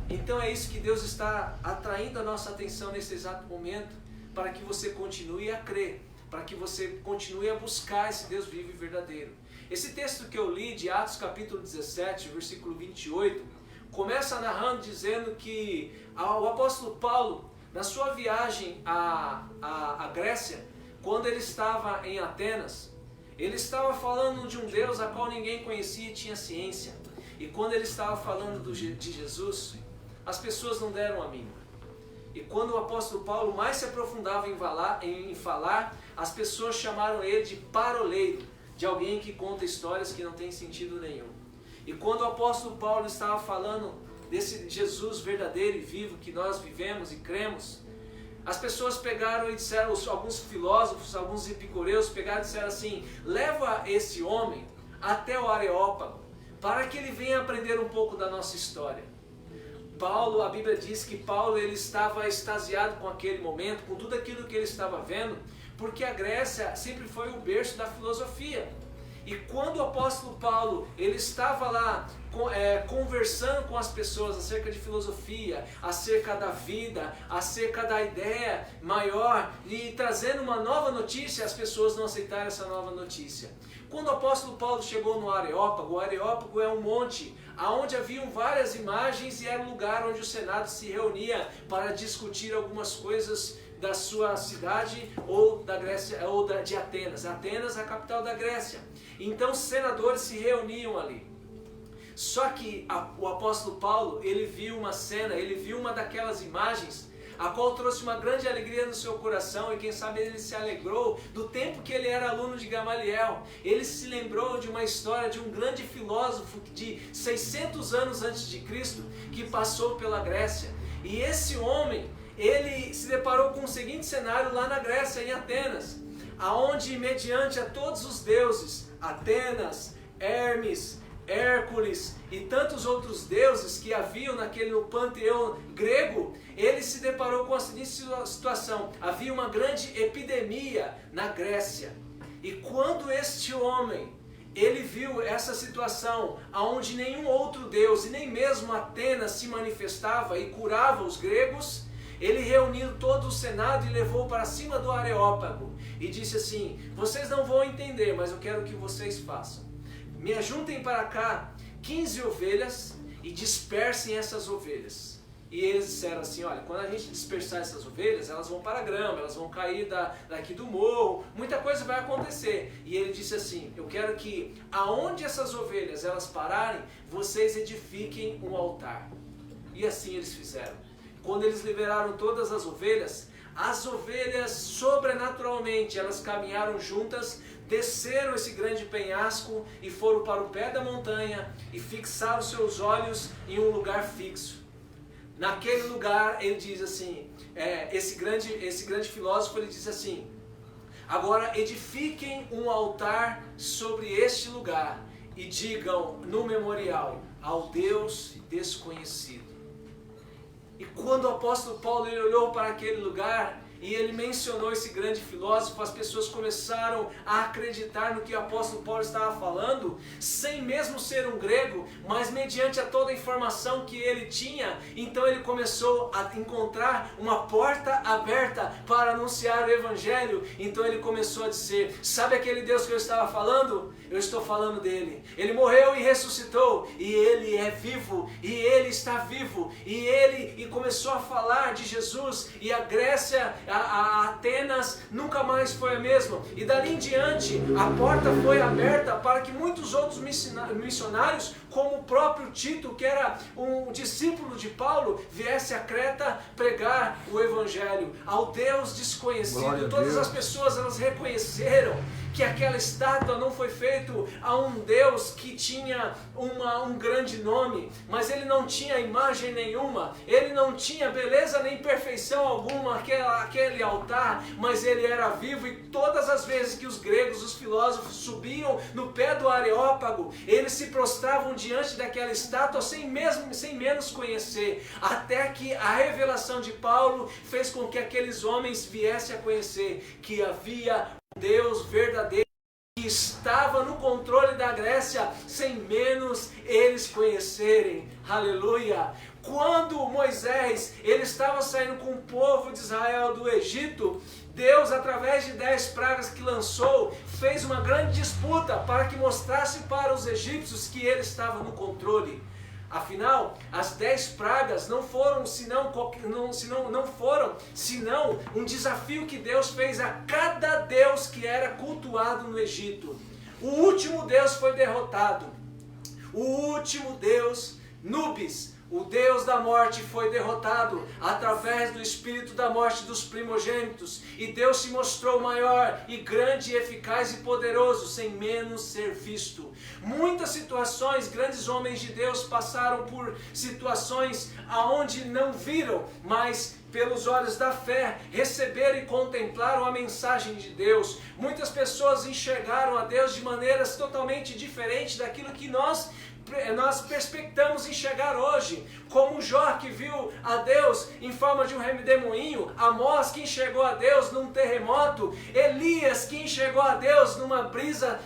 Então é isso que Deus está atraindo a nossa atenção nesse exato momento, para que você continue a crer, para que você continue a buscar esse Deus vivo e verdadeiro. Esse texto que eu li de Atos capítulo 17, versículo 28, começa narrando dizendo que o apóstolo Paulo, na sua viagem à Grécia, quando ele estava em Atenas, ele estava falando de um Deus a qual ninguém conhecia e tinha ciência. E quando ele estava falando de Jesus, as pessoas não deram a mínima. E quando o apóstolo Paulo mais se aprofundava em falar, as pessoas chamaram ele de paroleiro, de alguém que conta histórias que não tem sentido nenhum. E quando o apóstolo Paulo estava falando desse Jesus verdadeiro e vivo que nós vivemos e cremos, as pessoas pegaram e disseram, alguns filósofos, alguns epicureus pegaram e disseram assim: leva esse homem até o Areópago, para que ele venha aprender um pouco da nossa história. Paulo, a Bíblia diz que Paulo ele estava extasiado com aquele momento, com tudo aquilo que ele estava vendo, porque a Grécia sempre foi o berço da filosofia. E quando o apóstolo Paulo ele estava lá conversando com as pessoas acerca de filosofia, acerca da vida, acerca da ideia maior e trazendo uma nova notícia, as pessoas não aceitaram essa nova notícia. Quando o apóstolo Paulo chegou no Areópago, o Areópago é um monte onde haviam várias imagens e era um lugar onde o Senado se reunia para discutir algumas coisas da sua cidade ou da Grécia ou de Atenas. Atenas é a capital da Grécia. Então os senadores se reuniam ali. Só que o apóstolo Paulo, ele viu uma cena, ele viu uma daquelas imagens, a qual trouxe uma grande alegria no seu coração, e quem sabe ele se alegrou do tempo que ele era aluno de Gamaliel. Ele se lembrou de uma história de um grande filósofo de 600 anos antes de Cristo, que passou pela Grécia. E esse homem, ele se deparou com o seguinte cenário lá na Grécia, em Atenas, aonde mediante a todos os deuses, Atenas, Hermes, Hércules e tantos outros deuses que haviam naquele panteão grego, ele se deparou com a seguinte situação: havia uma grande epidemia na Grécia. E quando este homem ele viu essa situação, onde nenhum outro deus e nem mesmo Atenas se manifestava e curava os gregos, ele reuniu todo o Senado e levou para cima do Areópago e disse assim: vocês não vão entender, mas eu quero que vocês façam. Me ajuntem para cá 15 ovelhas e dispersem essas ovelhas. E eles disseram assim: olha, quando a gente dispersar essas ovelhas, elas vão para a grama, elas vão cair daqui do morro, muita coisa vai acontecer. E ele disse assim: eu quero que aonde essas ovelhas elas pararem, vocês edifiquem um altar. E assim eles fizeram. Quando eles liberaram todas as ovelhas sobrenaturalmente, elas caminharam juntas, desceram esse grande penhasco e foram para o pé da montanha e fixaram seus olhos em um lugar fixo. Naquele lugar, ele diz assim, esse grande filósofo, ele diz assim: agora edifiquem um altar sobre este lugar e digam no memorial: ao Deus desconhecido. E quando o apóstolo Paulo ele olhou para aquele lugar e ele mencionou esse grande filósofo, as pessoas começaram a acreditar no que o apóstolo Paulo estava falando, sem mesmo ser um grego, mas mediante a toda a informação que ele tinha. Então ele começou a encontrar uma porta aberta para anunciar o evangelho. Então ele começou a dizer: sabe aquele Deus que eu estava falando? Eu estou falando dele. Ele morreu e ressuscitou, e ele é vivo, e ele está vivo, e começou a falar de Jesus. E a Grécia, a Atenas nunca mais foi a mesma, e dali em diante a porta foi aberta para que muitos outros missionários, como o próprio Tito, que era um discípulo de Paulo, viesse a Creta pregar o evangelho ao Deus desconhecido. Todas as pessoas elas reconheceram que aquela estátua não foi feita a um Deus que tinha um grande nome, mas ele não tinha imagem nenhuma, ele não tinha beleza nem perfeição alguma, aquele altar, mas ele era vivo. E todas as vezes que os gregos, os filósofos, subiam no pé do Areópago, eles se prostravam diante daquela estátua sem menos conhecer, até que a revelação de Paulo fez com que aqueles homens viessem a conhecer que havia Deus verdadeiro que estava no controle da Grécia, sem menos eles conhecerem. Aleluia! Quando Moisés ele estava saindo com o povo de Israel do Egito, Deus, através de 10 pragas que lançou, fez uma grande disputa para que mostrasse para os egípcios que ele estava no controle. Afinal, as 10 pragas não foram senão um desafio que Deus fez a cada deus que era cultuado no Egito. O último deus foi derrotado. O último deus, Nubis, o Deus da morte, foi derrotado através do espírito da morte dos primogênitos. E Deus se mostrou maior e grande, eficaz e poderoso, sem menos ser visto. Muitas situações, grandes homens de Deus passaram por situações aonde não viram, mas pelos olhos da fé, receberam e contemplaram a mensagem de Deus. Muitas pessoas enxergaram a Deus de maneiras totalmente diferentes daquilo que nós nós perspectamos enxergar hoje, como Jó que viu a Deus em forma de um redemoinho, Amós que enxergou a Deus num terremoto, Elias que enxergou a Deus numa brisa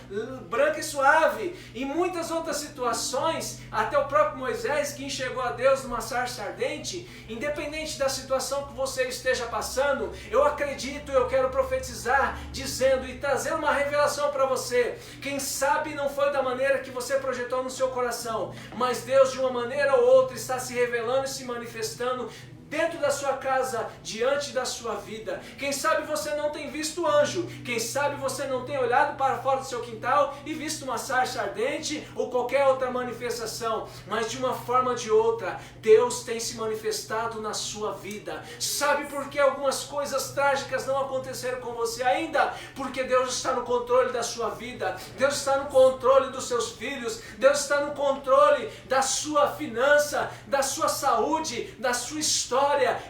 branca e suave, e muitas outras situações, até o próprio Moisés que enxergou a Deus numa sarça ardente. Independente da situação que você esteja passando, eu acredito, eu quero profetizar, dizendo e trazer uma revelação para você. Quem sabe não foi da maneira que você projetou no seu coração, mas Deus de uma maneira ou outra está se revelando e se manifestando dentro da sua casa, diante da sua vida. Quem sabe você não tem visto anjo, quem sabe você não tem olhado para fora do seu quintal e visto uma sarça ardente ou qualquer outra manifestação, mas de uma forma ou de outra, Deus tem se manifestado na sua vida. Sabe por que algumas coisas trágicas não aconteceram com você ainda? Porque Deus está no controle da sua vida, Deus está no controle dos seus filhos, Deus está no controle da sua finança, da sua saúde, da sua história.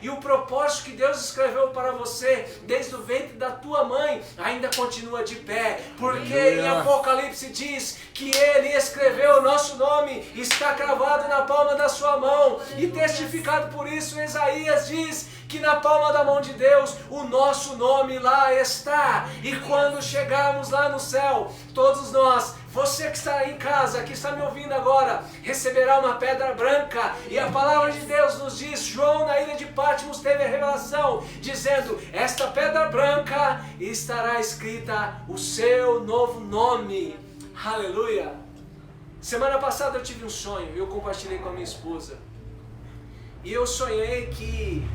E o propósito que Deus escreveu para você desde o ventre da tua mãe ainda continua de pé, porque em Apocalipse diz que Ele escreveu o nosso nome, está cravado na palma da sua mão, e testificado por isso Isaías diz que na palma da mão de Deus o nosso nome lá está. E quando chegarmos lá no céu, todos nós, você que está em casa, que está me ouvindo agora, receberá uma pedra branca. E a palavra de Deus nos diz, João na ilha de Patmos teve a revelação, dizendo, esta pedra branca estará escrita o seu novo nome. Aleluia! Semana passada eu tive um sonho, eu compartilhei com a minha esposa. E eu sonhei que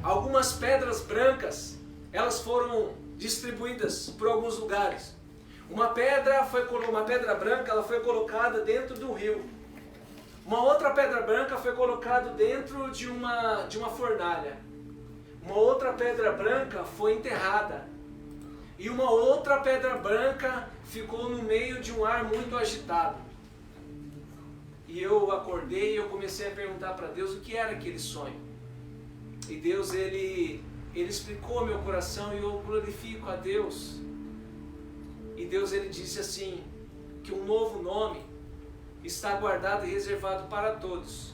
algumas pedras brancas, elas foram distribuídas por alguns lugares. Uma pedra branca, ela foi colocada dentro do rio. Uma outra pedra branca foi colocada dentro de uma fornalha. Uma outra pedra branca foi enterrada. E uma outra pedra branca ficou no meio de um ar muito agitado. E eu acordei e eu comecei a perguntar para Deus o que era aquele sonho. E Deus, Ele explicou ao meu coração e eu glorifico a Deus. E Deus, Ele disse assim, que um novo nome está guardado e reservado para todos.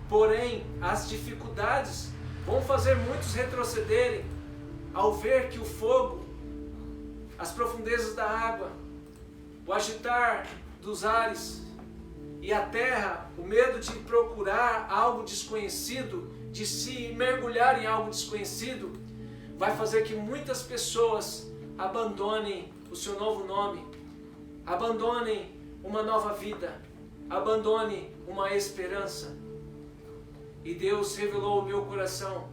Porém, as dificuldades vão fazer muitos retrocederem ao ver que o fogo, as profundezas da água, o agitar dos ares e a terra, o medo de procurar algo desconhecido, de se mergulhar em algo desconhecido, vai fazer que muitas pessoas abandonem o seu novo nome, abandonem uma nova vida, abandone uma esperança. E Deus revelou ao meu coração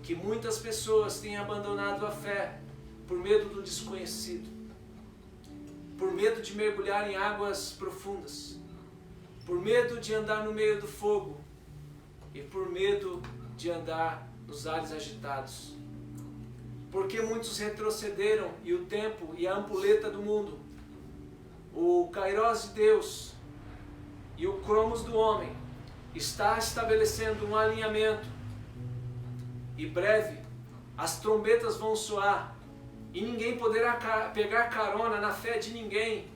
que muitas pessoas têm abandonado a fé por medo do desconhecido, por medo de mergulhar em águas profundas, por medo de andar no meio do fogo e por medo de andar nos ares agitados. Porque muitos retrocederam e o tempo e a ampulheta do mundo, o Kairos de Deus e o Cromos do homem está estabelecendo um alinhamento. E breve as trombetas vão soar e ninguém poderá pegar carona na fé de ninguém.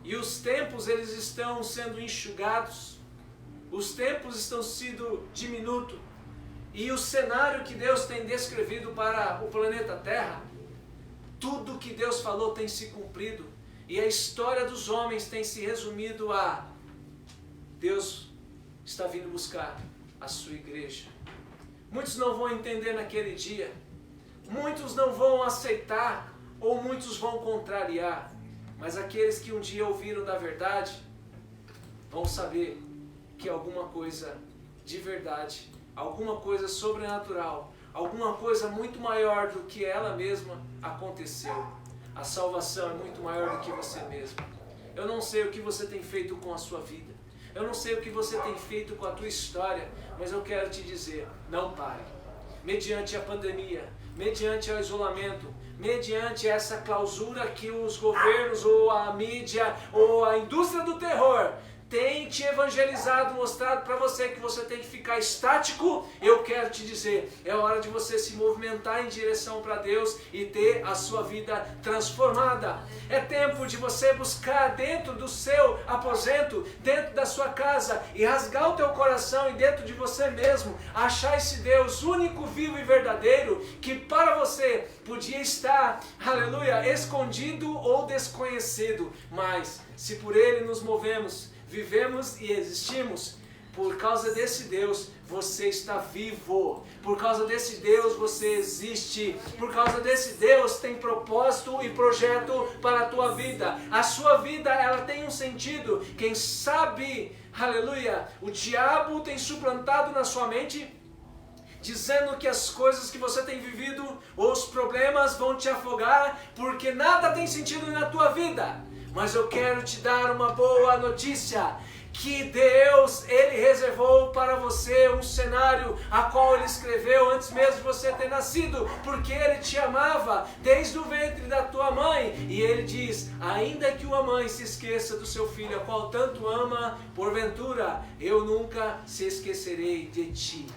E os tempos eles estão sendo enxugados, os tempos estão sendo diminutos. E o cenário que Deus tem descrevido para o planeta Terra, tudo que Deus falou tem se cumprido. E a história dos homens tem se resumido a Deus está vindo buscar a sua igreja. Muitos não vão entender naquele dia, muitos não vão aceitar ou muitos vão contrariar. Mas aqueles que um dia ouviram da verdade vão saber que alguma coisa de verdade, alguma coisa sobrenatural, alguma coisa muito maior do que ela mesma aconteceu. A salvação é muito maior do que você mesmo. Eu não sei o que você tem feito com a sua vida, eu não sei o que você tem feito com a tua história, mas eu quero te dizer, não pare. Mediante a pandemia, mediante o isolamento, mediante essa clausura que os governos ou a mídia ou a indústria do terror tem te evangelizado, mostrado para você que você tem que ficar estático, eu quero te dizer, é hora de você se movimentar em direção para Deus e ter a sua vida transformada. É tempo de você buscar dentro do seu aposento, dentro da sua casa, e rasgar o teu coração e dentro de você mesmo, achar esse Deus único, vivo e verdadeiro, que para você podia estar, aleluia, escondido ou desconhecido, mas se por Ele nos movemos, vivemos e existimos, por causa desse Deus você está vivo, por causa desse Deus você existe, por causa desse Deus tem propósito e projeto para a tua vida. A sua vida, ela tem um sentido. Quem sabe, aleluia, o diabo tem suplantado na sua mente, dizendo que as coisas que você tem vivido, ou os problemas vão te afogar, porque nada tem sentido na tua vida. Mas eu quero te dar uma boa notícia, que Deus, Ele reservou para você um cenário a qual Ele escreveu antes mesmo de você ter nascido, porque Ele te amava desde o ventre da tua mãe, e Ele diz, ainda que uma mãe se esqueça do seu filho, a qual tanto ama, porventura, eu nunca se esquecerei de ti.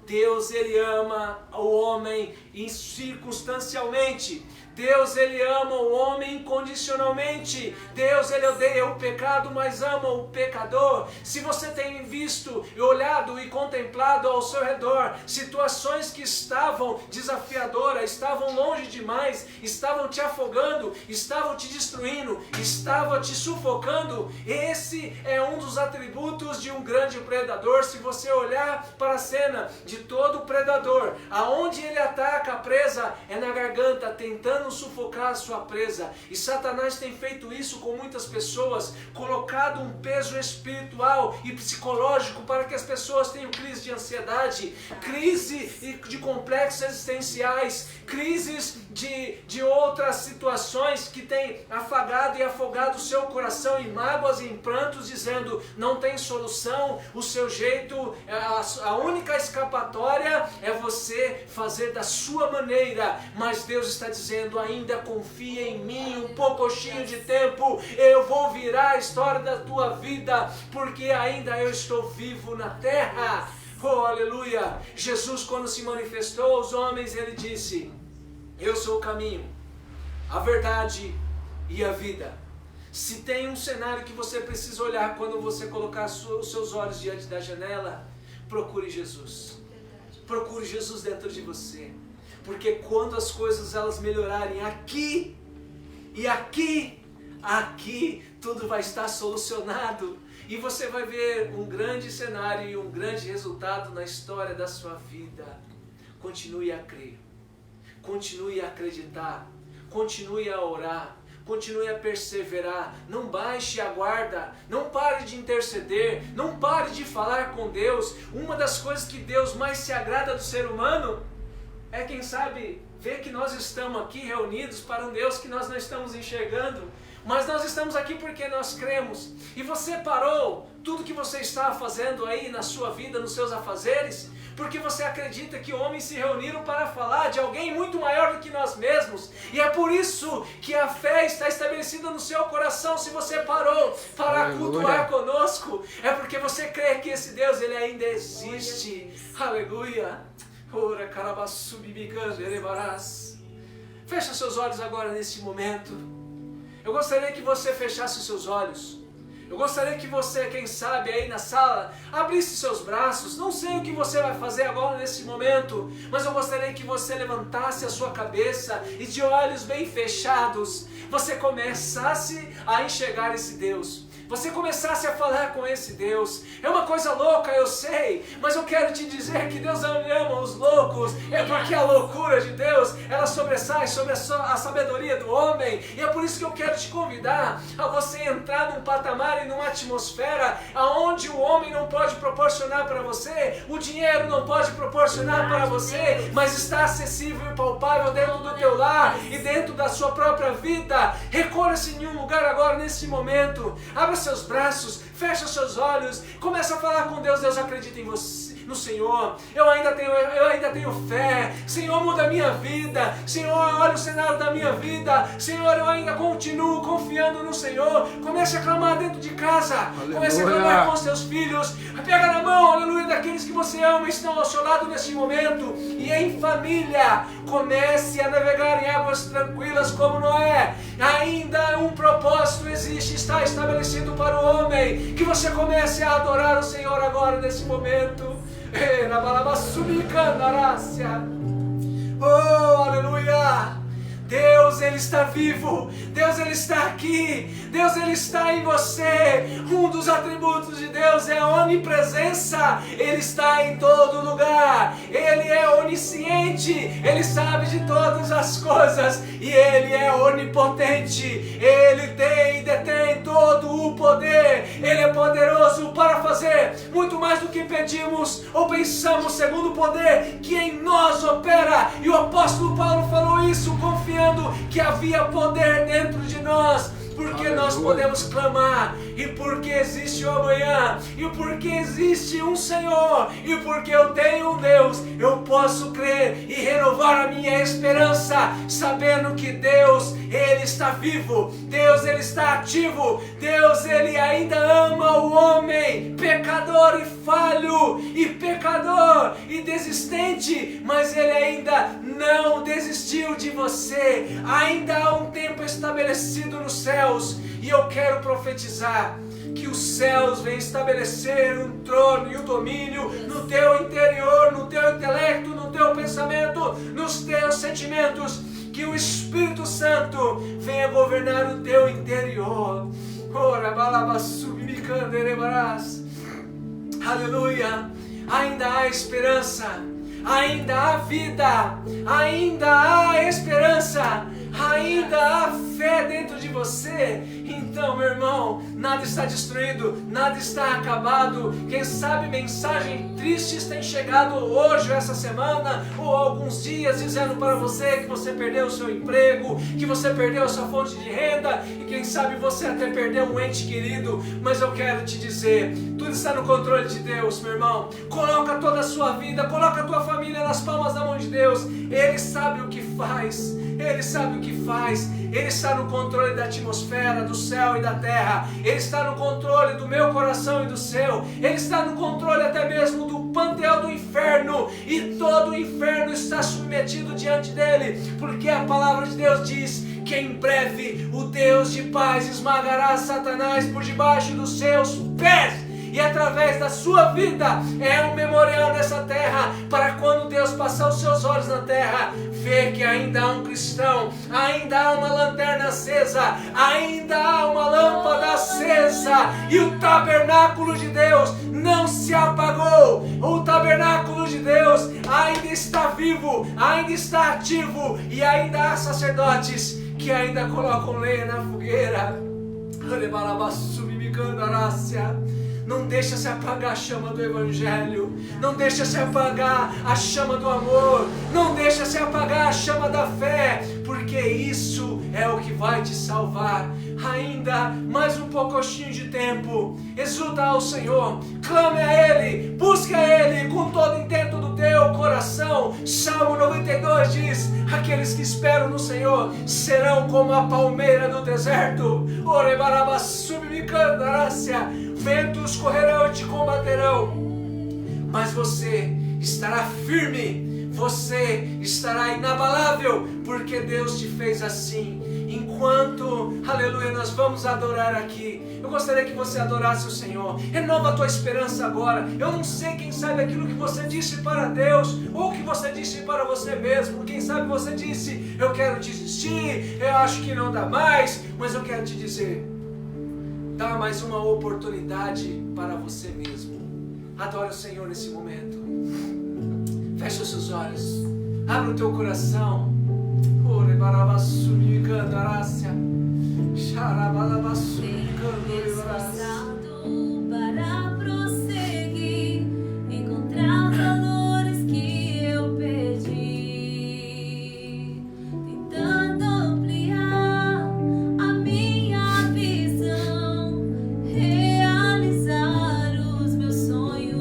Deus, Ele ama o homem incircunstancialmente. Deus, Ele ama o homem incondicionalmente. Deus, Ele odeia o pecado, mas ama o pecador. Se você tem visto, olhado e contemplado ao seu redor situações que estavam desafiadoras, estavam longe demais, estavam te afogando, estavam te destruindo, estavam te sufocando, esse é um dos atributos de um grande predador. Se você olhar para a cena de todo predador, aonde ele ataca a presa é na garganta, tentando sufocar a sua presa. E Satanás tem feito isso com muitas pessoas, colocado um peso espiritual e psicológico para que as pessoas tenham crise de ansiedade, crise de complexos existenciais, crises de outras situações que têm afagado e afogado o seu coração em mágoas e em prantos, dizendo, não tem solução, o seu jeito, a única escapatória é você fazer da sua maneira. Mas Deus está dizendo, ainda confia em mim um pouquinho de tempo, eu vou virar a história da tua vida, porque ainda eu estou vivo na terra. Oh, aleluia! Jesus, quando se manifestou aos homens, Ele disse, eu sou o caminho, a verdade e a vida. Se tem um cenário que você precisa olhar quando você colocar os seus olhos diante da janela, procure Jesus. Procure Jesus dentro de você. Porque quando as coisas elas melhorarem aqui e aqui, tudo vai estar solucionado. E você vai ver um grande cenário e um grande resultado na história da sua vida. Continue a crer. Continue a acreditar. Continue a orar. Continue a perseverar, não baixe a guarda, não pare de interceder, não pare de falar com Deus. Uma das coisas que Deus mais se agrada do ser humano é, quem sabe, ver que nós estamos aqui reunidos para um Deus que nós não estamos enxergando, mas nós estamos aqui porque nós cremos. E você parou tudo que você está fazendo aí na sua vida, nos seus afazeres, porque você acredita que homens se reuniram para falar de alguém muito maior do que nós mesmos. E é por isso que a fé está estabelecida no seu coração. Se você parou para cultuar conosco, é porque você crê que esse Deus, Ele ainda existe. Aleluia. Ora, fecha seus olhos agora nesse momento. Eu gostaria que você fechasse os seus olhos. Eu gostaria que você, quem sabe, aí na sala, abrisse seus braços. Não sei o que você vai fazer agora nesse momento, mas eu gostaria que você levantasse a sua cabeça e de olhos bem fechados, você começasse a enxergar esse Deus. Você começasse a falar com esse Deus. É uma coisa louca, eu sei, mas eu quero te dizer que Deus ama os loucos. É porque a loucura de Deus, ela sobressai sobre a sabedoria do homem. E é por isso que eu quero te convidar a você entrar num patamar e numa atmosfera aonde o homem não pode proporcionar para você, o dinheiro não pode proporcionar para você, mas está acessível e palpável dentro do teu lar e dentro da sua própria vida. Recolha-se em um lugar agora, nesse momento. Abra seus braços, fecha seus olhos, começa a falar com Deus. Deus acredita em você. no Senhor. Eu ainda tenho fé. Senhor, muda a minha vida. Senhor, olha o cenário da minha vida. Senhor, eu ainda continuo confiando no Senhor. Comece a clamar dentro de casa. Aleluia. Comece a clamar com seus filhos. Pega na mão, aleluia, daqueles que você ama e estão ao seu lado neste momento. E em família, comece a navegar em águas tranquilas como Noé. Ainda um propósito existe, está estabelecido para o homem. Que você comece a adorar o Senhor agora nesse momento. Oh, aleluia! Deus, Ele está vivo, Deus, Ele está aqui, Deus, Ele está em você. Um dos atributos de Deus é a onipresença. Ele está em todo lugar, Ele é onisciente, Ele sabe de todas as coisas e Ele é onipotente. Ele tem e detém todo o poder. Ele é poderoso para fazer muito mais do que pedimos ou pensamos, segundo o poder que em nós opera. E o apóstolo Paulo falou isso confiando que havia poder dentro de nós, porque nós podemos clamar, e porque existe o amanhã, e porque existe um Senhor, e porque eu tenho um Deus, eu posso crer e renovar a minha esperança, sabendo que Deus, Ele está vivo, Deus, Ele está ativo, Deus, Ele ainda ama o homem, pecador e falho, e pecador e desistente, mas Ele ainda não desistiu de você. Ainda há um tempo estabelecido nos céus, e eu quero profetizar que os céus vêm estabelecer um trono e um domínio no teu interior, no teu intelecto, no teu pensamento, nos teus sentimentos. Que o Espírito Santo venha governar o teu interior. Aleluia! Ainda há esperança, ainda há vida, ainda há esperança, ainda há fé dentro de você. Então, meu irmão, nada está destruído, nada está acabado. Quem sabe mensagens tristes têm chegado hoje, essa semana, ou alguns dias, dizendo para você que você perdeu o seu emprego, que você perdeu a sua fonte de renda, e quem sabe você até perdeu um ente querido. Mas eu quero te dizer, tudo está no controle de Deus, meu irmão. Coloca toda a sua vida, coloca a tua família nas palmas da mão de Deus. Ele sabe o que faz, Ele sabe o que faz. Ele está no controle da atmosfera, do céu e da terra. Ele está no controle do meu coração e do seu. Ele está no controle até mesmo do panteão do inferno. E todo o inferno está submetido diante dele, porque a palavra de Deus diz que em breve o Deus de paz esmagará Satanás por debaixo dos seus pés. E através da sua vida é um memorial nessa terra, para quando Deus passar os seus olhos na terra, ver que ainda há um cristão, ainda há uma lanterna acesa, ainda há uma lâmpada acesa, e o tabernáculo de Deus não se apagou. O tabernáculo de Deus ainda está vivo, ainda está ativo, e ainda há sacerdotes que ainda colocam lenha na fogueira. Não deixa se apagar a chama do Evangelho. Não deixa se apagar a chama do amor. Não deixa se apagar a chama da fé, porque isso é o que vai te salvar. Ainda mais um pouquinho de tempo. Exulta ao Senhor, clame a Ele, busque a Ele com todo o intento do teu coração. Salmo 92 diz: aqueles que esperam no Senhor serão como a palmeira do deserto. Ventos correrão e te combaterão, mas você estará firme, você estará inabalável, porque Deus te fez assim. Enquanto, aleluia, nós vamos adorar aqui, eu gostaria que você adorasse o Senhor. Renova a tua esperança agora. Eu não sei, quem sabe aquilo que você disse para Deus, ou que você disse para você mesmo. Quem sabe você disse: eu quero desistir, eu acho que não dá mais. Mas eu quero te dizer, dá mais uma oportunidade para você mesmo. Adore o Senhor nesse momento. Feche os seus olhos, abre o teu coração. Para prosseguir, encontrar os valores que eu perdi, tentando ampliar a minha visão, realizar os meus sonhos.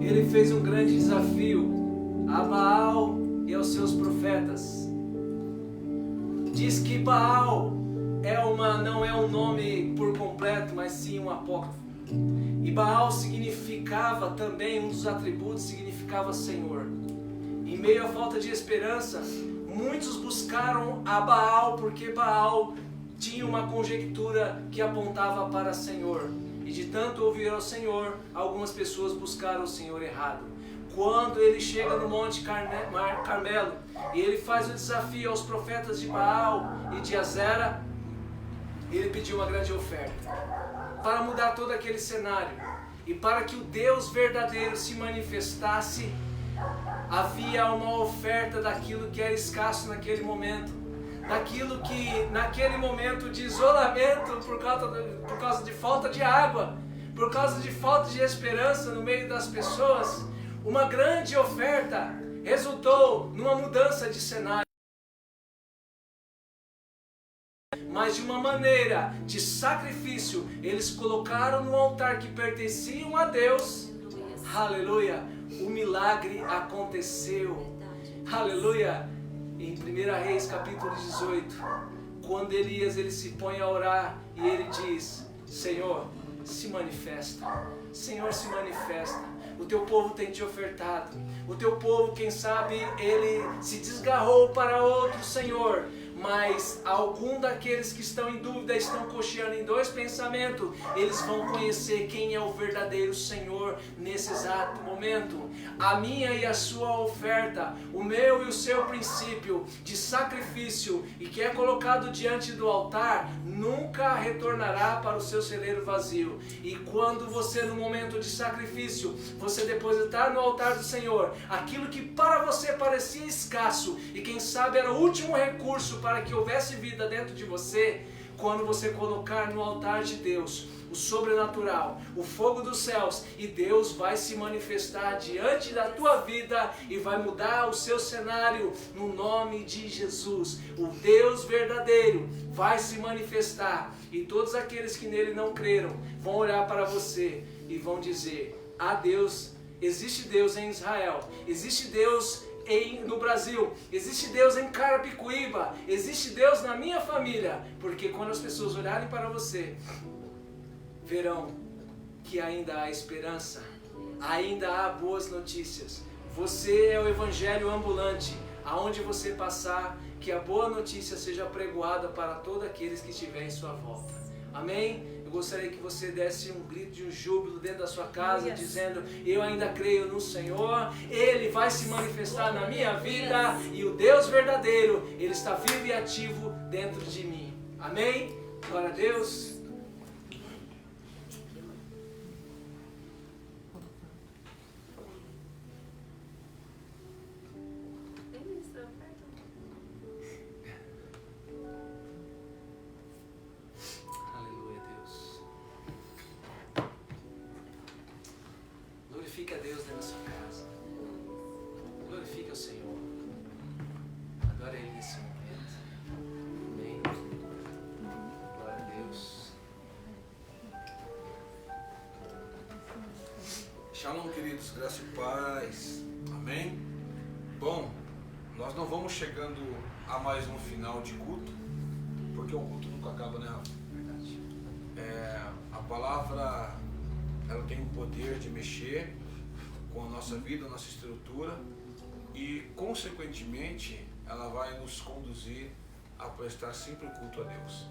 ele fez um grande desafio a Baal e aos seus profetas. Diz que Baal não é um nome por completo, mas sim um apócrifo. E Baal significava também, um dos atributos significava Senhor. Em meio à falta de esperança, muitos buscaram a Baal porque Baal tinha uma conjectura que apontava para Senhor. E de tanto ouvir ao Senhor, algumas pessoas buscaram o Senhor errado. Quando ele chega no Monte Carmelo e ele faz o desafio aos profetas de Baal e de Azera, ele pediu uma grande oferta para mudar todo aquele cenário. E para que o Deus verdadeiro se manifestasse, havia uma oferta daquilo que era escasso naquele momento, daquilo que naquele momento de isolamento por causa de falta de água, por causa de falta de esperança no meio das pessoas, uma grande oferta resultou numa mudança de cenário, mas de uma maneira de sacrifício. Eles colocaram no altar que pertenciam a Deus. Aleluia! O milagre aconteceu. Aleluia! Em 1 Reis capítulo 18, quando Elias ele se põe a orar e ele diz: Senhor, se manifesta. Senhor, se manifesta. O teu povo tem te ofertado. O teu povo, quem sabe, ele se desgarrou para outro, Senhor. Mas algum daqueles que estão em dúvida, estão cocheando em dois pensamentos, eles vão conhecer quem é o verdadeiro Senhor nesse exato momento. A minha e a sua oferta, o meu e o seu princípio de sacrifício e que é colocado diante do altar, nunca retornará para o seu celeiro vazio. E quando você, no momento de sacrifício, você depositar no altar do Senhor aquilo que para você parecia escasso e quem sabe era o último recurso para que houvesse vida dentro de você, quando você colocar no altar de Deus o sobrenatural, o fogo dos céus, e Deus vai se manifestar diante da tua vida e vai mudar o seu cenário no nome de Jesus. O Deus verdadeiro vai se manifestar e todos aqueles que nele não creram vão olhar para você e vão dizer: há Deus, existe Deus em Israel, existe Deus no Brasil, existe Deus em Carapicuíba, existe Deus na minha família, porque quando as pessoas olharem para você, verão que ainda há esperança, ainda há boas notícias. Você é o evangelho ambulante, aonde você passar, que a boa notícia seja pregoada para todos aqueles que estiverem em sua volta. Amém? Eu gostaria que você desse um grito de um júbilo dentro da sua casa, dizendo: eu ainda creio no Senhor, Ele vai se manifestar na minha vida, e o Deus verdadeiro, Ele está vivo e ativo dentro de mim. Amém? Glória a Deus. Glorifique a Deus dentro da sua casa. Glorifique o Senhor. Adore Ele nesse momento. Amém. Glória a Deus. Shalom, queridos, graça e paz. Amém? Bom, nós não vamos chegando a mais um final de culto, porque o culto nunca acaba, né, Rafa? Verdade. A palavra, ela tem o poder de mexer com a nossa vida, a nossa estrutura, e consequentemente ela vai nos conduzir a prestar sempre culto a Deus.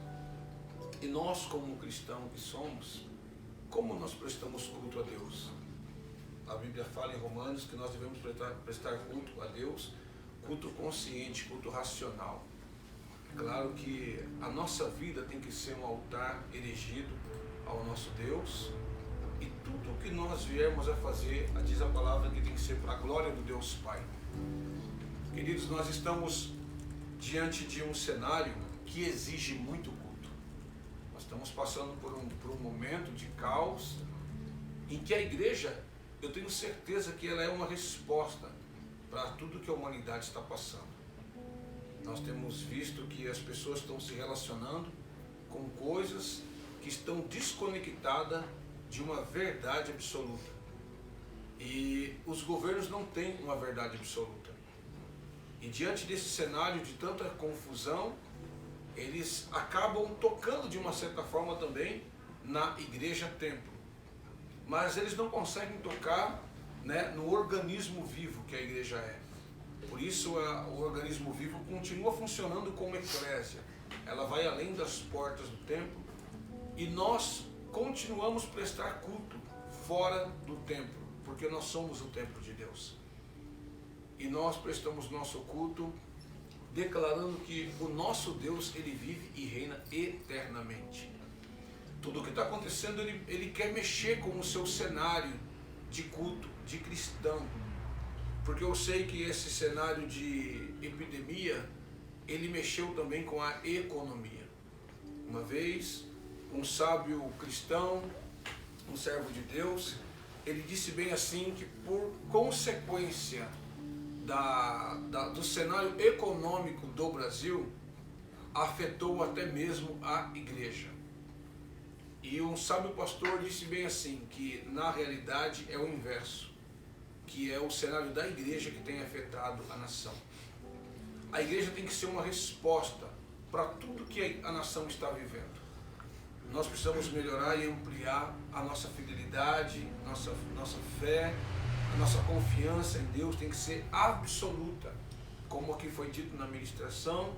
E nós, como cristãos que somos, como nós prestamos culto a Deus? A Bíblia fala em Romanos que nós devemos prestar culto a Deus, culto consciente, culto racional. É claro que a nossa vida tem que ser um altar erigido ao nosso Deus, e tudo que nós viermos a fazer, diz a palavra, que tem que ser para a glória do Deus Pai. Queridos, nós estamos diante de um cenário que exige muito culto. Nós estamos passando por um momento de caos, em que a igreja, eu tenho certeza que ela é uma resposta para tudo que a humanidade está passando. Nós temos visto que as pessoas estão se relacionando com coisas que estão desconectadas de uma verdade absoluta. E os governos não têm uma verdade absoluta. E diante desse cenário de tanta confusão, eles acabam tocando de uma certa forma também na igreja-templo. Mas eles não conseguem tocar, né, no organismo vivo que a igreja é. Por isso o organismo vivo continua funcionando como eclésia. Ela vai além das portas do templo e nós continuamos a prestar culto fora do templo, porque nós somos o templo de Deus. E nós prestamos nosso culto declarando que o nosso Deus, ele vive e reina eternamente. Tudo o que está acontecendo, ele quer mexer com o seu cenário de culto, de cristão. Porque eu sei que esse cenário de epidemia, ele mexeu também com a economia. Uma vez, um sábio cristão, um servo de Deus, ele disse bem assim que por consequência do cenário econômico do Brasil, afetou até mesmo a igreja. E um sábio pastor disse bem assim, que na realidade é o inverso, que é o cenário da igreja que tem afetado a nação. A igreja tem que ser uma resposta para tudo que a nação está vivendo. Nós precisamos melhorar e ampliar a nossa fidelidade, nossa fé, a nossa confiança em Deus tem que ser absoluta. Como aqui foi dito na ministração,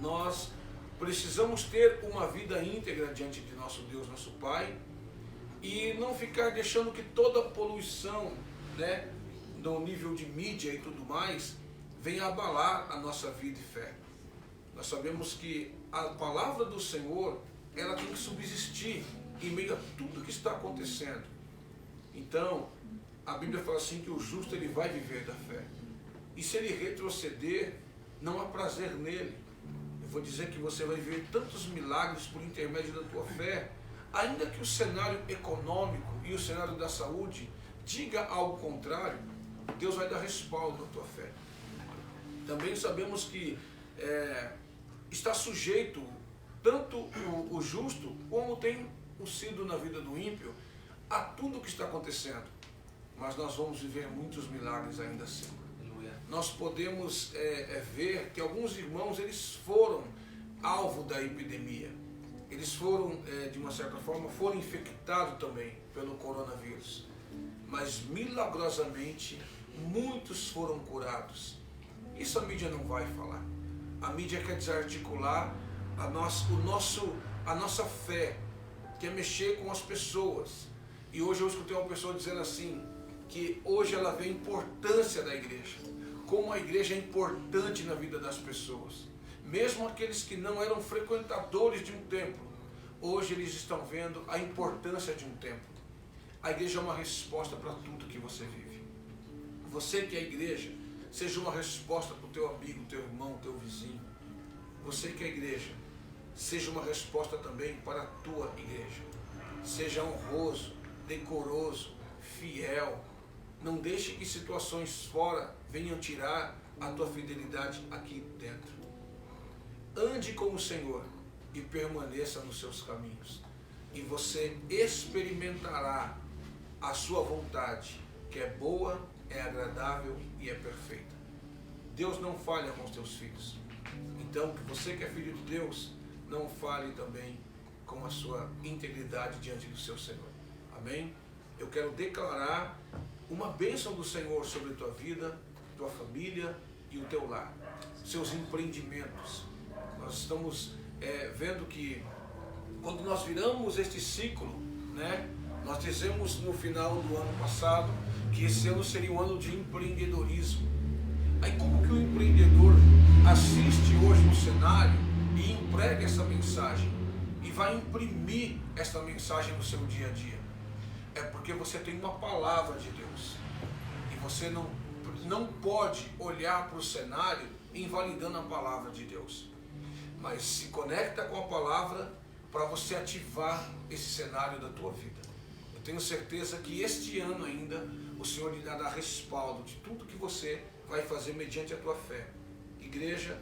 nós precisamos ter uma vida íntegra diante de nosso Deus, nosso Pai, e não ficar deixando que toda a poluição, né, no nível de mídia e tudo mais, venha abalar a nossa vida e fé. Nós sabemos que a palavra do Senhor, ela tem que subsistir em meio a tudo que está acontecendo. Então, a Bíblia fala assim que o justo ele vai viver da fé. E se ele retroceder, não há prazer nele. Eu vou dizer que você vai ver tantos milagres por intermédio da tua fé, ainda que o cenário econômico e o cenário da saúde diga ao contrário, Deus vai dar respaldo à tua fé. Também sabemos que está sujeito tanto o justo como tem sido na vida do ímpio a tudo o que está acontecendo. Mas nós vamos viver muitos milagres ainda assim. Aleluia. Nós podemos ver que alguns irmãos eles foram alvo da epidemia. Eles foram, de uma certa forma, foram infectados também pelo coronavírus. Mas milagrosamente muitos foram curados. Isso a mídia não vai falar. A mídia quer desarticular a nossa fé, quer mexer com as pessoas. E hoje eu escutei uma pessoa dizendo assim, que hoje ela vê a importância da igreja, como a igreja é importante na vida das pessoas. Mesmo aqueles que não eram frequentadores de um templo, hoje eles estão vendo a importância de um templo. A igreja é uma resposta para tudo que você vive. Você que é a igreja, seja uma resposta para o teu amigo, teu irmão, teu vizinho. Você que é a igreja, seja uma resposta também para a tua igreja. Seja honroso, decoroso, fiel. Não deixe que situações fora venham tirar a tua fidelidade aqui dentro. Ande com o Senhor e permaneça nos seus caminhos. E você experimentará a sua vontade, que é boa, é agradável e é perfeita. Deus não falha com os teus filhos. Então, você que é filho de Deus, não fale também com a sua integridade diante do seu Senhor. Amém? Eu quero declarar uma bênção do Senhor sobre a tua vida, tua família e o teu lar, seus empreendimentos. Nós estamos vendo que quando nós viramos este ciclo, né, nós dizemos no final do ano passado que esse ano seria um ano de empreendedorismo. Aí como que o empreendedor assiste hoje no cenário e emprega essa mensagem e vai imprimir essa mensagem no seu dia a dia? É porque você tem uma palavra de Deus e você não pode olhar para o cenário invalidando a palavra de Deus, mas se conecta com a palavra para você ativar esse cenário da tua vida. Eu tenho certeza que este ano ainda o Senhor lhe dará respaldo de tudo que você vai fazer mediante a tua fé. Igreja,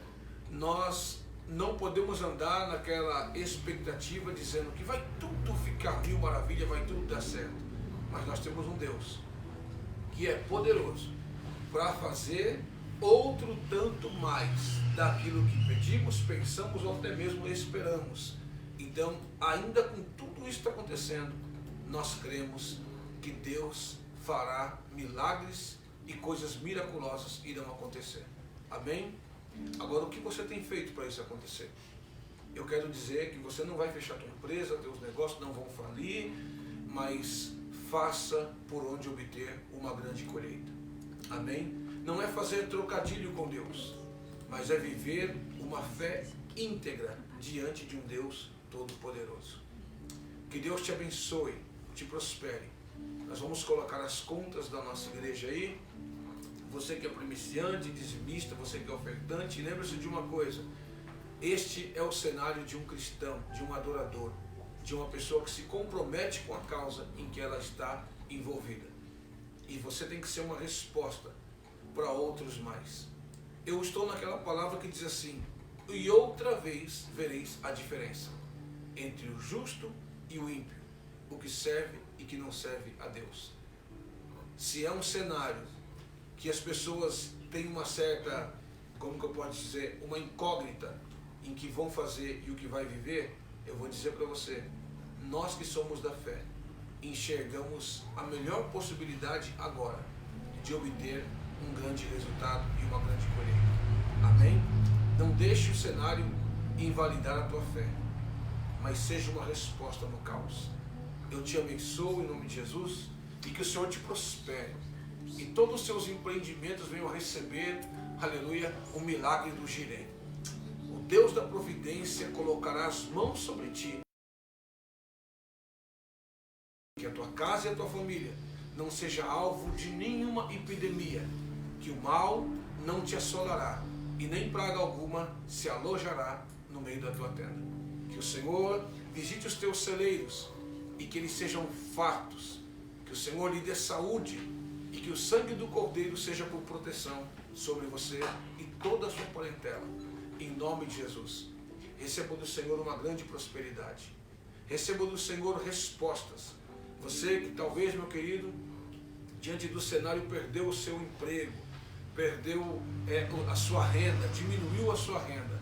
nós não podemos andar naquela expectativa dizendo que vai tudo ficar mil maravilha, vai tudo dar certo. Mas nós temos um Deus que é poderoso para fazer outro tanto mais daquilo que pedimos, pensamos ou até mesmo esperamos. Então, ainda com tudo isso está acontecendo, nós cremos que Deus fará milagres e coisas miraculosas irão acontecer. Amém? Agora, o que você tem feito para isso acontecer? Eu quero dizer que você não vai fechar a tua empresa, teus negócios não vão falir, mas faça por onde obter uma grande colheita. Amém? Não é fazer trocadilho com Deus, mas é viver uma fé íntegra diante de um Deus todo-poderoso. Que Deus te abençoe, te prospere. Nós vamos colocar as contas da nossa igreja aí. Você que é primiciante, dizimista, você que é ofertante, lembre-se de uma coisa: este é o cenário de um cristão, de um adorador, de uma pessoa que se compromete com a causa em que ela está envolvida. E você tem que ser uma resposta para outros mais. Eu estou naquela palavra que diz assim: e outra vez vereis a diferença entre o justo e o ímpio, o que serve e que não serve a Deus. Se é um cenário que as pessoas têm uma certa, como que eu posso dizer, uma incógnita em que vão fazer e o que vai viver, eu vou dizer para você, nós que somos da fé, enxergamos a melhor possibilidade agora de obter um grande resultado e uma grande colheita. Amém? Não deixe o cenário invalidar a tua fé, mas seja uma resposta no caos. Eu te abençoo em nome de Jesus e que o Senhor te prospere e todos os seus empreendimentos venham receber, aleluia, o milagre do Jireh. O Deus da providência colocará as mãos sobre ti, que a tua casa e a tua família não seja alvo de nenhuma epidemia, que o mal não te assolará e nem praga alguma se alojará no meio da tua tenda. Que o Senhor visite os teus celeiros e que eles sejam fartos, que o Senhor lhe dê saúde e que o sangue do Cordeiro seja por proteção sobre você e toda a sua parentela, em nome de Jesus. Receba do Senhor uma grande prosperidade, receba do Senhor respostas. Você que talvez, meu querido, diante do cenário perdeu o seu emprego, perdeu a sua renda, diminuiu a sua renda,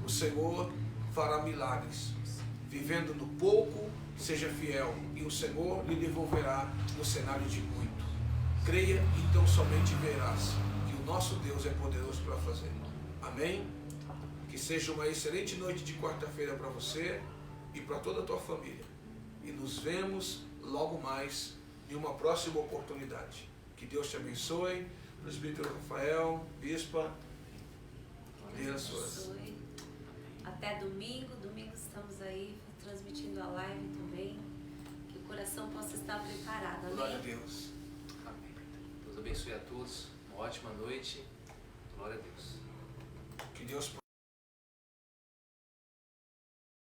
o Senhor fará milagres. Vivendo no pouco, seja fiel e o Senhor lhe devolverá no cenário de muito. Creia, então somente verás que o nosso Deus é poderoso para fazer. Amém? Que seja uma excelente noite de quarta-feira para você e para toda a tua família. E nos vemos logo mais em uma próxima oportunidade. Que Deus te abençoe. Presbítero Rafael, Bispa, dê as suas. Até domingo. Domingo estamos aí transmitindo a live também. Que o coração possa estar preparado. Amém? Glória a Deus. Amém. Deus abençoe a todos. Uma ótima noite. Glória a Deus. Que Deus